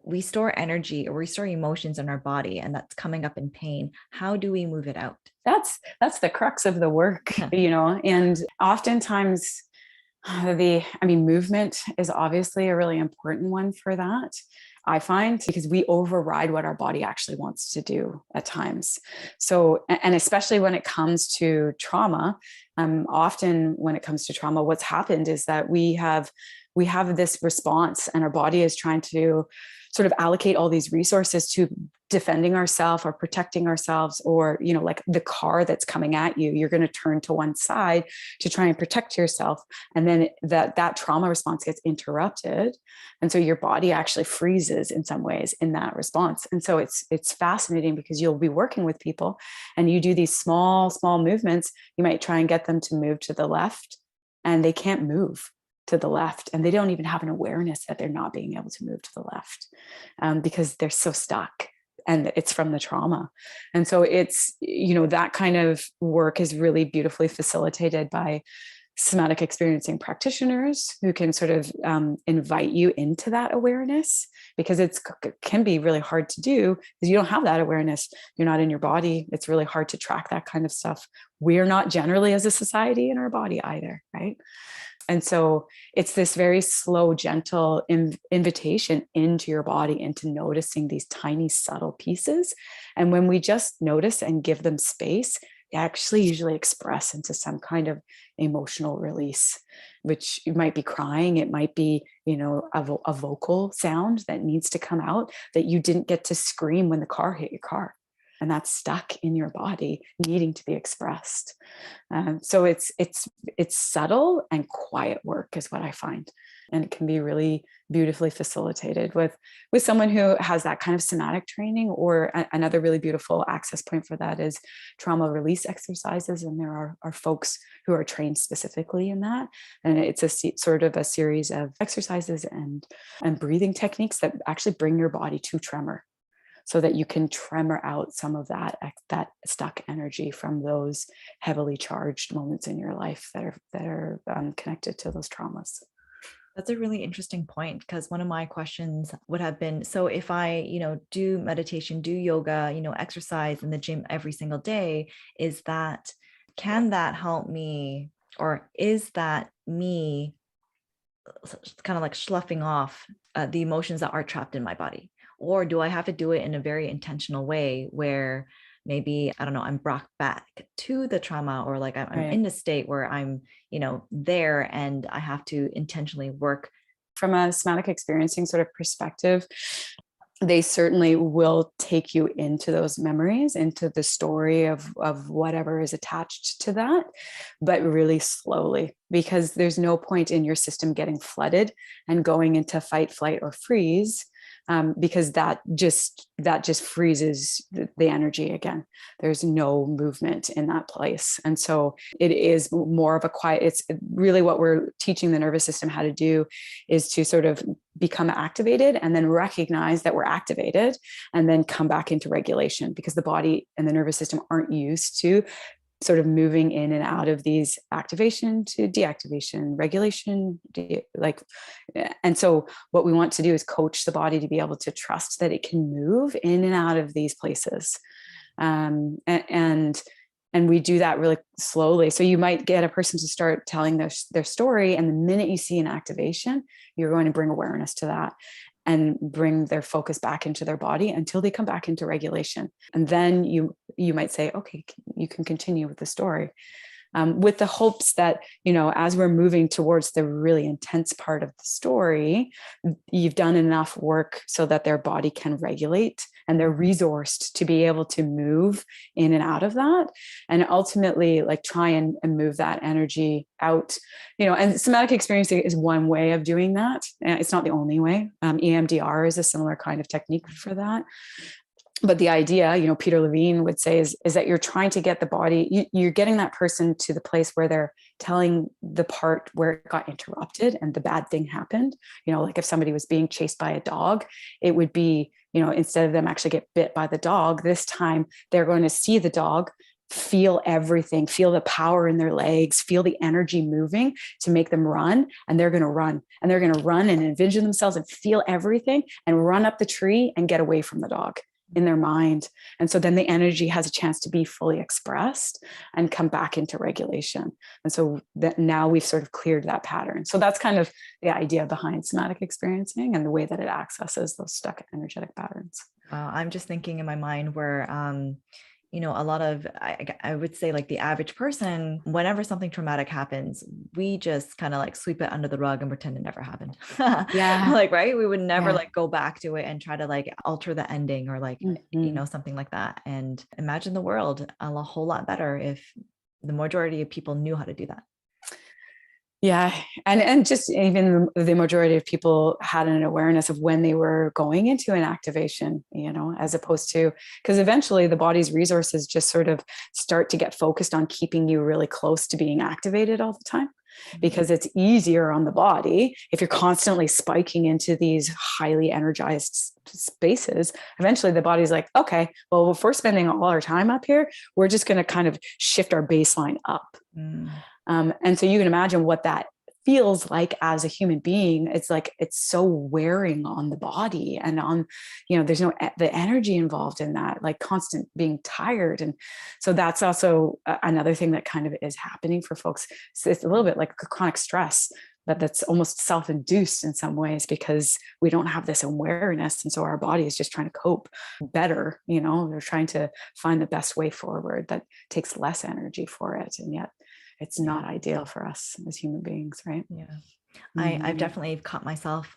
We store energy, or we store emotions in our body, and that's coming up in pain. How do we move it out? That's the crux of the work, and oftentimes movement is obviously a really important one for that, I find, because we override what our body actually wants to do at times. So, and especially when it comes to trauma, often when it comes to trauma, what's happened is that we have this response, and our body is trying to sort of allocate all these resources to defending ourselves or protecting ourselves, or, like the car that's coming at you, you're going to turn to one side to try and protect yourself. And then that trauma response gets interrupted. And so your body actually freezes in some ways in that response. And so it's fascinating, because you'll be working with people and you do these small movements. You might try and get them to move to the left, and they can't move to the left, and they don't even have an awareness that they're not being able to move to the left, because they're so stuck, and it's from the trauma. And so it's, that kind of work is really beautifully facilitated by somatic experiencing practitioners who can sort of invite you into that awareness, because it can be really hard to do because you don't have that awareness. You're not in your body. It's really hard to track that kind of stuff. We're not generally as a society in our body either, right? And so it's this very slow, gentle invitation into your body, into noticing these tiny, subtle pieces. And when we just notice and give them space, they actually usually express into some kind of emotional release, which you might be crying. It might be, a vocal sound that needs to come out that you didn't get to scream when the car hit your car. And that's stuck in your body, needing to be expressed. So it's subtle and quiet work is what I find. And it can be really beautifully facilitated with someone who has that kind of somatic training. Or another really beautiful access point for that is trauma release exercises. And there are folks who are trained specifically in that. And it's sort of a series of exercises and breathing techniques that actually bring your body to tremor, so that you can tremor out some of that stuck energy from those heavily charged moments in your life that are connected to those traumas. That's a really interesting point, because one of my questions would have been, so if I, do meditation, do yoga, exercise in the gym every single day, can that help me, or is that me kind of like sloughing off the emotions that are trapped in my body? Or do I have to do it in a very intentional way where maybe, I don't know, I'm brought back to the trauma, or like I'm Right. in a state where I'm, there, and I have to intentionally work. From a somatic experiencing sort of perspective, they certainly will take you into those memories, into the story of whatever is attached to that, but really slowly, because there's no point in your system getting flooded and going into fight, flight, or freeze. Because that just freezes the energy again. There's no movement in that place. And so it is more of a quiet, it's really what we're teaching the nervous system how to do, is to sort of become activated and then recognize that we're activated and then come back into regulation, because the body and the nervous system aren't used to sort of moving in and out of these activation to deactivation, regulation, and so what we want to do is coach the body to be able to trust that it can move in and out of these places. And we do that really slowly. So you might get a person to start telling their story, and the minute you see an activation, you're going to bring awareness to that and bring their focus back into their body until they come back into regulation. And then you might say, okay, you can continue with the story. With the hopes that, as we're moving towards the really intense part of the story, you've done enough work so that their body can regulate and they're resourced to be able to move in and out of that, and ultimately like try and move that energy out, and somatic experiencing is one way of doing that. It's not the only way. EMDR is a similar kind of technique for that. But the idea, Peter Levine would say, is that you're trying to get the body, you're getting that person to the place where they're telling the part where it got interrupted and the bad thing happened. Like if somebody was being chased by a dog, it would be, instead of them actually get bit by the dog, this time they're going to see the dog, feel everything, feel the power in their legs, feel the energy moving to make them run. And they're going to run, and they're going to run and envision themselves and feel everything and run up the tree and get away from the dog in their mind. And so then the energy has a chance to be fully expressed and come back into regulation. And so that now we've sort of cleared that pattern. So that's kind of the idea behind somatic experiencing and the way that it accesses those stuck energetic patterns. Wow, I'm just thinking in my mind where, a lot of, I would say like the average person, whenever something traumatic happens, we just kind of like sweep it under the rug and pretend it never happened. Yeah. Like, right. We would never like go back to it and try to like alter the ending or like, something like that. And imagine the world a whole lot better if the majority of people knew how to do that. Yeah. And just even the majority of people had an awareness of when they were going into an activation, as opposed to, because eventually the body's resources just sort of start to get focused on keeping you really close to being activated all the time, because it's easier on the body. If you're constantly spiking into these highly energized spaces, eventually the body's like, okay, well, if we're spending all our time up here, we're just going to kind of shift our baseline up. And so you can imagine what that feels like as a human being. It's like, it's so wearing on the body and on, there's no, the energy involved in that, like constant being tired. And so that's also another thing that kind of is happening for folks. So it's a little bit like chronic stress that's almost self-induced in some ways, because we don't have this awareness. And so our body is just trying to cope better. They're trying to find the best way forward that takes less energy for it. And yet it's not ideal for us as human beings, right? Yeah. I've definitely caught myself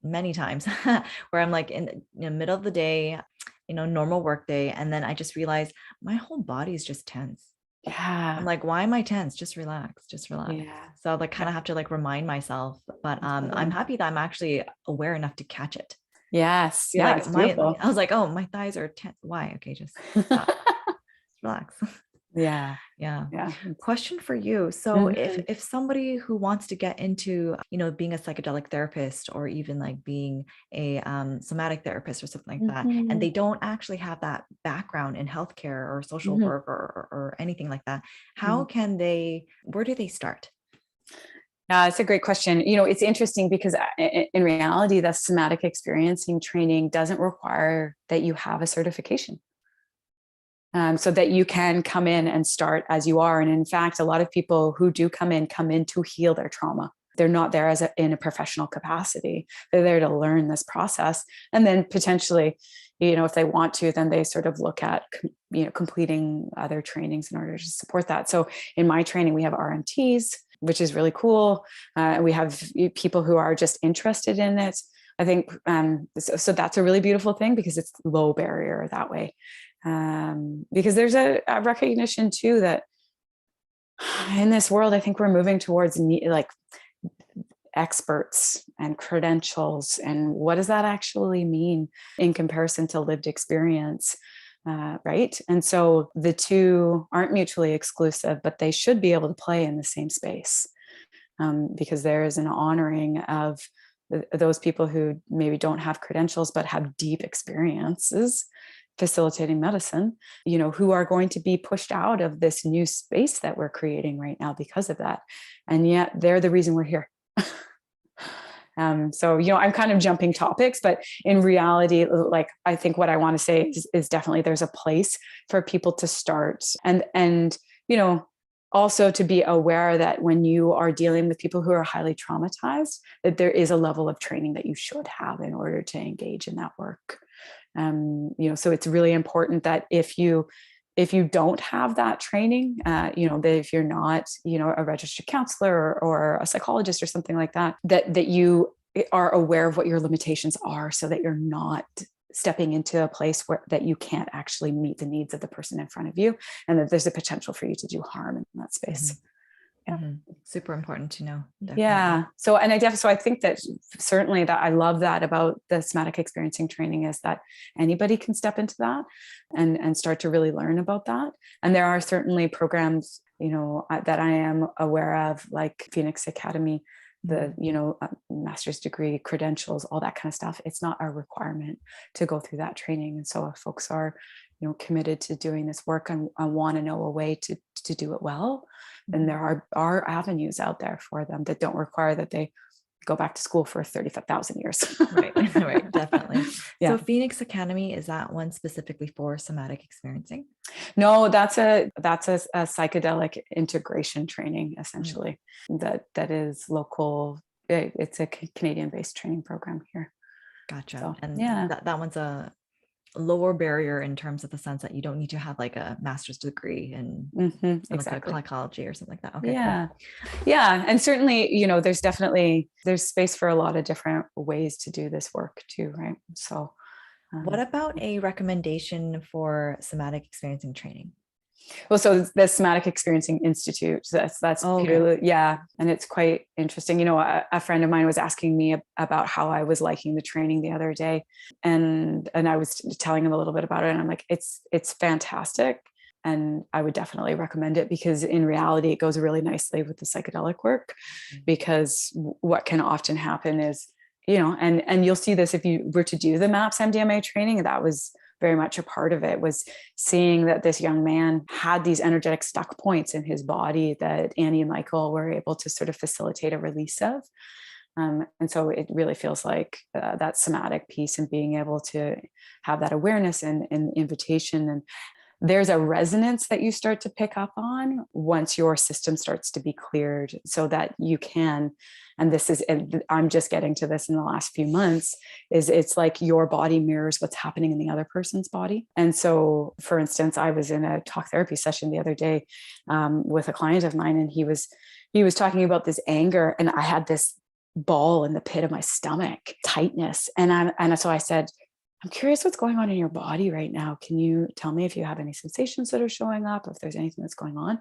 many times where I'm like in the middle of the day, normal work day. And then I just realize my whole body is just tense. Yeah. I'm like, why am I tense? Just relax, just relax. Yeah. So I like kind of have to like remind myself, but I'm happy that I'm actually aware enough to catch it. Yes. Be Yeah. like It's beautiful. I was like, oh, my thighs are tense. Why? Okay, just stop, just relax. Yeah. Yeah. Yeah. Question for you. So Mhm. if somebody who wants to get into, being a psychedelic therapist or even like being a somatic therapist or something like that, and Mhm. they don't actually have that background in healthcare or social Mhm. work or anything like that, Mhm. where do they start? Yeah, it's a great question. It's interesting because in reality, the somatic experiencing training doesn't require that you have a certification. So that you can come in and start as you are. And in fact, a lot of people who do come in to heal their trauma. They're not there in a professional capacity. They're there to learn this process. And then potentially, if they want to, then they sort of look at, completing other trainings in order to support that. So in my training, we have RMTs, which is really cool. We have people who are just interested in it. I think, so that's a really beautiful thing because it's low barrier that way. Because there's a recognition too that in this world, I think we're moving towards like experts and credentials, and what does that actually mean in comparison to lived experience, right? And so the two aren't mutually exclusive, but they should be able to play in the same space, because there is an honoring of those people who maybe don't have credentials but have deep experiences facilitating medicine, who are going to be pushed out of this new space that we're creating right now because of that. And yet they're the reason we're here. So, I'm kind of jumping topics, but in reality, like, I think what I want to say is definitely there's a place for people to start and, also to be aware that when you are dealing with people who are highly traumatized, that there is a level of training that you should have in order to engage in that work. So it's really important that if you don't have that training, that if you're not, a registered counselor or a psychologist or something like that, that you are aware of what your limitations are so that you're not stepping into a place that you can't actually meet the needs of the person in front of you, and that there's a potential for you to do harm in that space. Mm-hmm. Yeah. Mm-hmm. Super important to know. Definitely. Yeah. So I think that certainly that I love that about the somatic experiencing training is that anybody can step into that and start to really learn about that. And there are certainly programs, that I am aware of, like Phoenix Academy, the, master's degree, credentials, all that kind of stuff. It's not a requirement to go through that training. And so if folks are, committed to doing this work and want to know a way to do it well, then there are avenues out there for them that don't require that they go back to school for 35,000 years. Right, right, definitely. Yeah. So Phoenix Academy, is that one specifically for somatic experiencing? No, that's a psychedelic integration training, essentially. That is local. It's a Canadian-based training program here. Gotcha. So, and yeah, that one's a lower barrier in terms of the sense that you don't need to have like a master's degree in exactly. psychology or something like that. Okay. Yeah. Cool. Yeah. And certainly, there's space for a lot of different ways to do this work too, right? So What about a recommendation for somatic experiencing training? well, so the Somatic Experiencing Institute, that's purely, yeah. And it's quite interesting. A friend of mine was asking me about how I was liking the training the other day. And I was telling him a little bit about it. And I'm like, it's fantastic. And I would definitely recommend it because in reality, it goes really nicely with the psychedelic work, because what can often happen is, and you'll see this if you were to do the MAPS MDMA training, that was very much a part of it, was seeing that this young man had these energetic stuck points in his body that Annie and Michael were able to sort of facilitate a release of. And so it really feels like that somatic piece and being able to have that awareness and invitation, and there's a resonance that you start to pick up on once your system starts to be cleared, so that you can, and I'm just getting to this in the last few months, is it's like your body mirrors what's happening in the other person's body. And so, for instance, I was in a talk therapy session the other day with a client of mine, and he was talking about this anger, and I had this ball in the pit of my stomach, tightness. And so I said, I'm curious what's going on in your body right now. Can you tell me if you have any sensations that are showing up, if there's anything that's going on?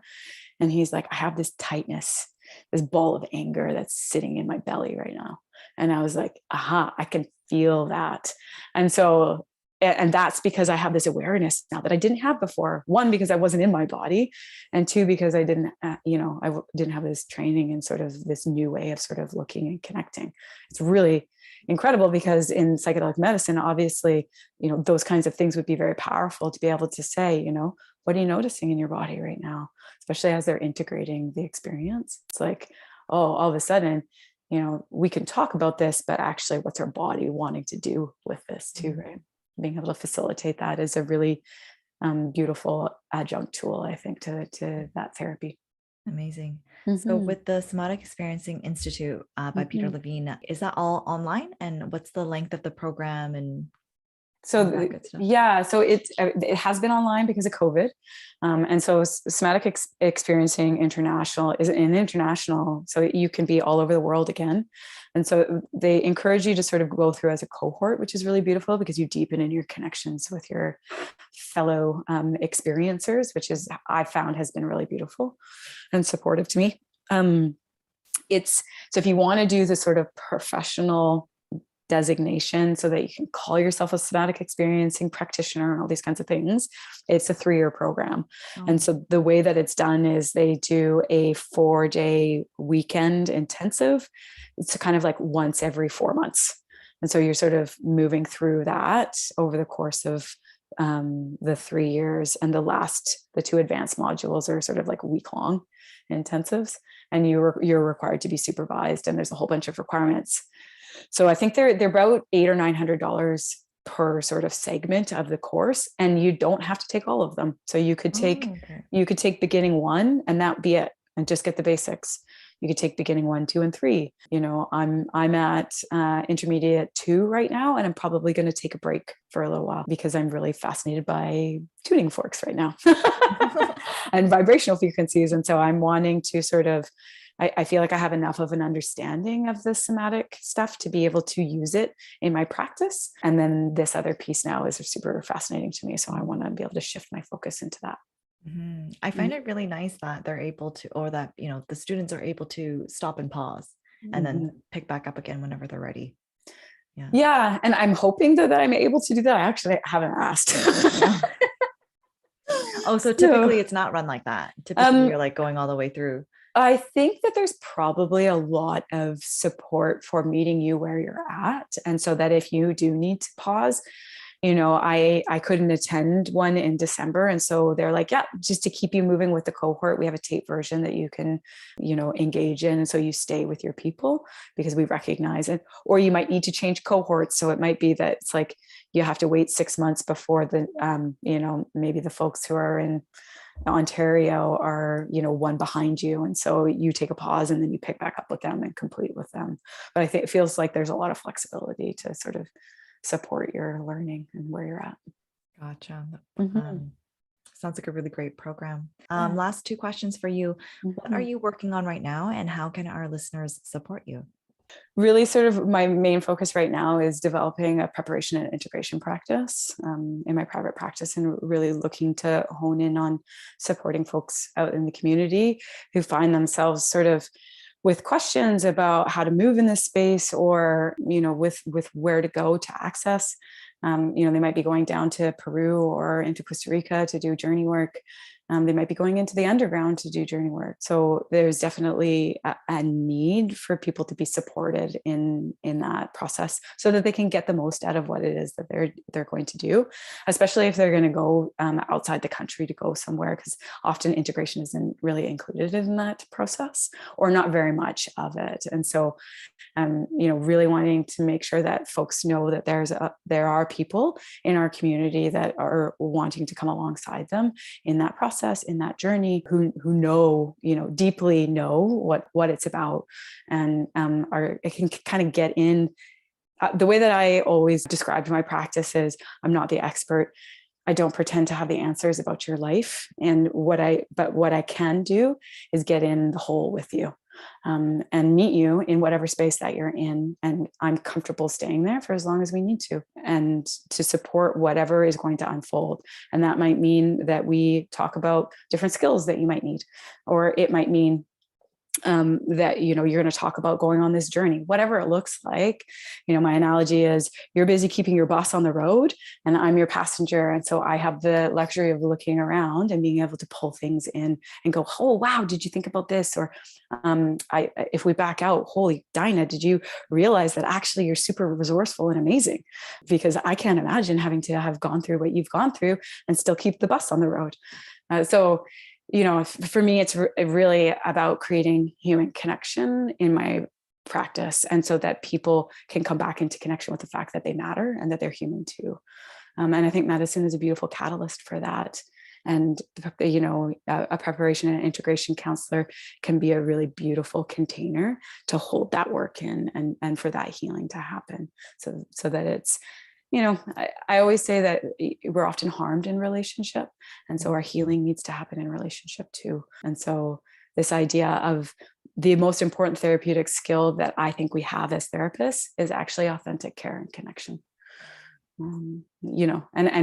And he's like, I have this tightness, this ball of anger that's sitting in my belly right now. And I was like, aha, I can feel that. And so, and that's because I have this awareness now that I didn't have before. One, because I wasn't in my body, and two, because I didn't, didn't have this training and sort of this new way of sort of looking and connecting. It's really incredible because in psychedelic medicine, obviously, those kinds of things would be very powerful to be able to say, what are you noticing in your body right now? Especially as they're integrating the experience. It's like, oh, all of a sudden, we can talk about this, but actually what's our body wanting to do with this too, right? Being able to facilitate that is a really beautiful adjunct tool, I think, to that therapy. Amazing. So with the Somatic Experiencing Institute by Peter Levine, is that all online? And what's the length of the program and so it has been online because of COVID. And so Somatic Experiencing International is an international, so you can be all over the world again. And so they encourage you to sort of go through as a cohort, which is really beautiful because you deepen in your connections with your fellow experiencers, which is, I found, has been really beautiful and supportive to me. So if you want to do the sort of professional designation so that you can call yourself a somatic experiencing practitioner and all these kinds of things, it's a 3-year program. And so the way that it's done is they do a 4-day weekend intensive. It's kind of like once every 4 months. And so you're sort of moving through that over the course of the 3 years. And the 2 advanced modules are sort of like week-long intensives. And you're required to be supervised. And there's a whole bunch of requirements. So I think they're about $800 or $900 per sort of segment of the course, and you don't have to take all of them. So you could take beginning 1, and that would be it, and just get the basics. You could take beginning 1, 2, and 3. I'm at intermediate 2 right now, and I'm probably going to take a break for a little while because I'm really fascinated by tuning forks right now and vibrational frequencies. And so I'm wanting to sort of, I feel like I have enough of an understanding of the somatic stuff to be able to use it in my practice. And then this other piece now is super fascinating to me. So I want to be able to shift my focus into that. I find it really nice that they're able to, or that, the students are able to stop and pause and then pick back up again whenever they're ready. Yeah. And I'm hoping that I'm able to do that. I actually haven't asked. Oh, so typically it's not run like that. Typically you're like going all the way through. I think that there's probably a lot of support for meeting you where you're at. And so that if you do need to pause, I couldn't attend one in December. And so they're like, yeah, just to keep you moving with the cohort, we have a tape version that you can, engage in. And so you stay with your people because we recognize it. Or you might need to change cohorts. So it might be that it's like you have to wait 6 months before the, maybe the folks who are in Ontario are, one behind you. And so you take a pause and then you pick back up with them and complete with them. But I think it feels like there's a lot of flexibility to sort of support your learning and where you're at. Gotcha. Sounds like a really great program. Last 2 questions for you. What are you working on right now, and how can our listeners support you? Really sort of my main focus right now is developing a preparation and integration practice in my private practice, and really looking to hone in on supporting folks out in the community who find themselves sort of with questions about how to move in this space, or, with where to go to access. They might be going down to Peru or into Costa Rica to do journey work. They might be going into the underground to do journey work. So there's definitely a need for people to be supported in that process so that they can get the most out of what it is that they're going to do, especially if they're going to go outside the country to go somewhere, because often integration isn't really included in that process, or not very much of it. And so, really wanting to make sure that folks know that there are people in our community that are wanting to come alongside them in that process, in that journey, who know, deeply know what it's about, and it can kind of get in. The way that I always describe my practice is, I'm not the expert. I don't pretend to have the answers about your life, and what I can do is get in the hole with you. and meet you in whatever space that you're in. And I'm comfortable staying there for as long as we need to, and to support whatever is going to unfold. And that might mean that we talk about different skills that you might need, or it might mean that, you're going to talk about going on this journey, whatever it looks like. My analogy is you're busy keeping your bus on the road and I'm your passenger. And so I have the luxury of looking around and being able to pull things in and go, oh, wow, did you think about this? Or if we back out, holy Dinah, did you realize that actually you're super resourceful and amazing? Because I can't imagine having to have gone through what you've gone through and still keep the bus on the road. For me, it's really about creating human connection in my practice. And so that people can come back into connection with the fact that they matter and that they're human too. And I think medicine is a beautiful catalyst for that. And, a preparation and integration counselor can be a really beautiful container to hold that work in and for that healing to happen. So that it's, I always say that we're often harmed in relationship. And so our healing needs to happen in relationship too. And so this idea of the most important therapeutic skill that I think we have as therapists is actually authentic care and connection. And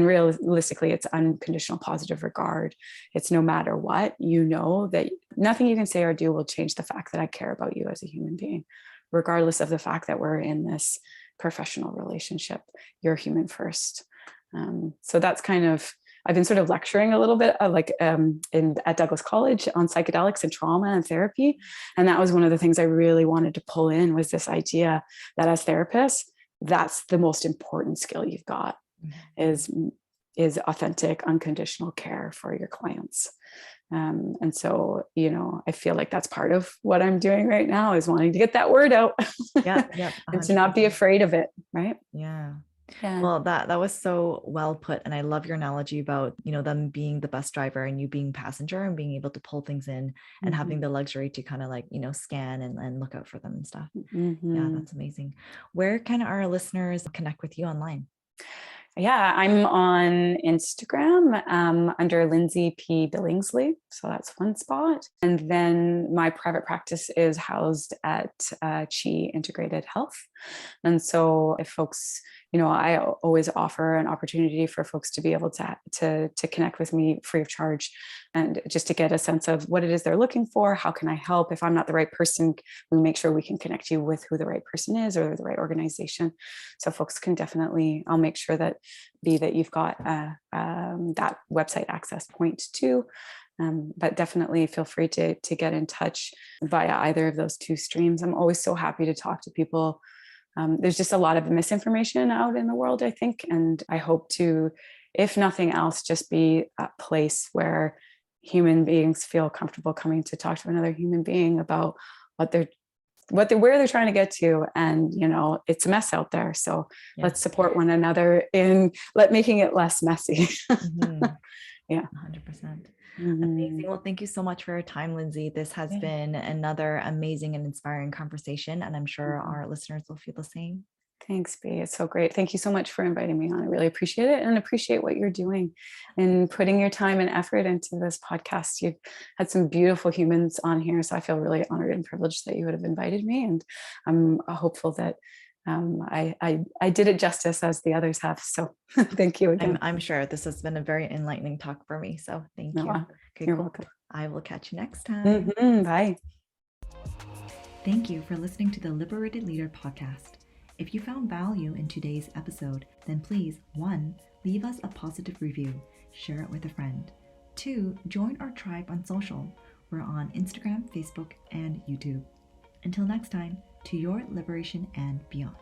realistically, it's unconditional positive regard. It's no matter what, that nothing you can say or do will change the fact that I care about you as a human being, regardless of the fact that we're in this professional relationship. You're human first. So that's kind of, I've been sort of lecturing a little bit at Douglas College on psychedelics and trauma and therapy. And that was one of the things I really wanted to pull in, was this idea that as therapists, that's the most important skill you've got, is authentic, unconditional care for your clients. And so, I feel like that's part of what I'm doing right now, is wanting to get that word out. Yeah. And to not be afraid of it. Right. Yeah. Yeah. Well, that was so well put. And I love your analogy about, them being the bus driver and you being passenger and being able to pull things in and having the luxury to kind of scan and look out for them and stuff. Yeah, that's amazing. Where can our listeners connect with you online? Yeah, I'm on Instagram under Lindsay P. Billingsley. So that's one spot. And then my private practice is housed at CIIS Integrated Health. And so if folks, I always offer an opportunity for folks to be able to connect with me free of charge, and just to get a sense of what it is they're looking for. How can I help? If I'm not the right person, we make sure we can connect you with who the right person is or the right organization. So folks can definitely, I'll make sure that you've got that website access point too. But definitely feel free to get in touch via either of those two streams. I'm always so happy to talk to people. There's just a lot of misinformation out in the world, I think. And I hope to, if nothing else, just be a place where human beings feel comfortable coming to talk to another human being about where they're trying to get to. And, it's a mess out there. So let's support one another in making it less messy. Yeah. 100%. Amazing. Well, thank you so much for your time, Lindsay. This has been another amazing and inspiring conversation, and I'm sure our listeners will feel the same. Thanks, B. It's so great. Thank you so much for inviting me on. I really appreciate it, and appreciate what you're doing and putting your time and effort into this podcast. You've had some beautiful humans on here, so I feel really honored and privileged that you would have invited me, and I'm hopeful that I did it justice as the others have. So thank you again. I'm sure this has been a very enlightening talk for me. So thank you. Okay, you're welcome. I will catch you next time. Bye. Thank you for listening to the Liberated Leader podcast. If you found value in today's episode, then please, 1, leave us a positive review, share it with a friend. 2, join our tribe on social. We're on Instagram, Facebook, and YouTube. Until next time, to your liberation and beyond.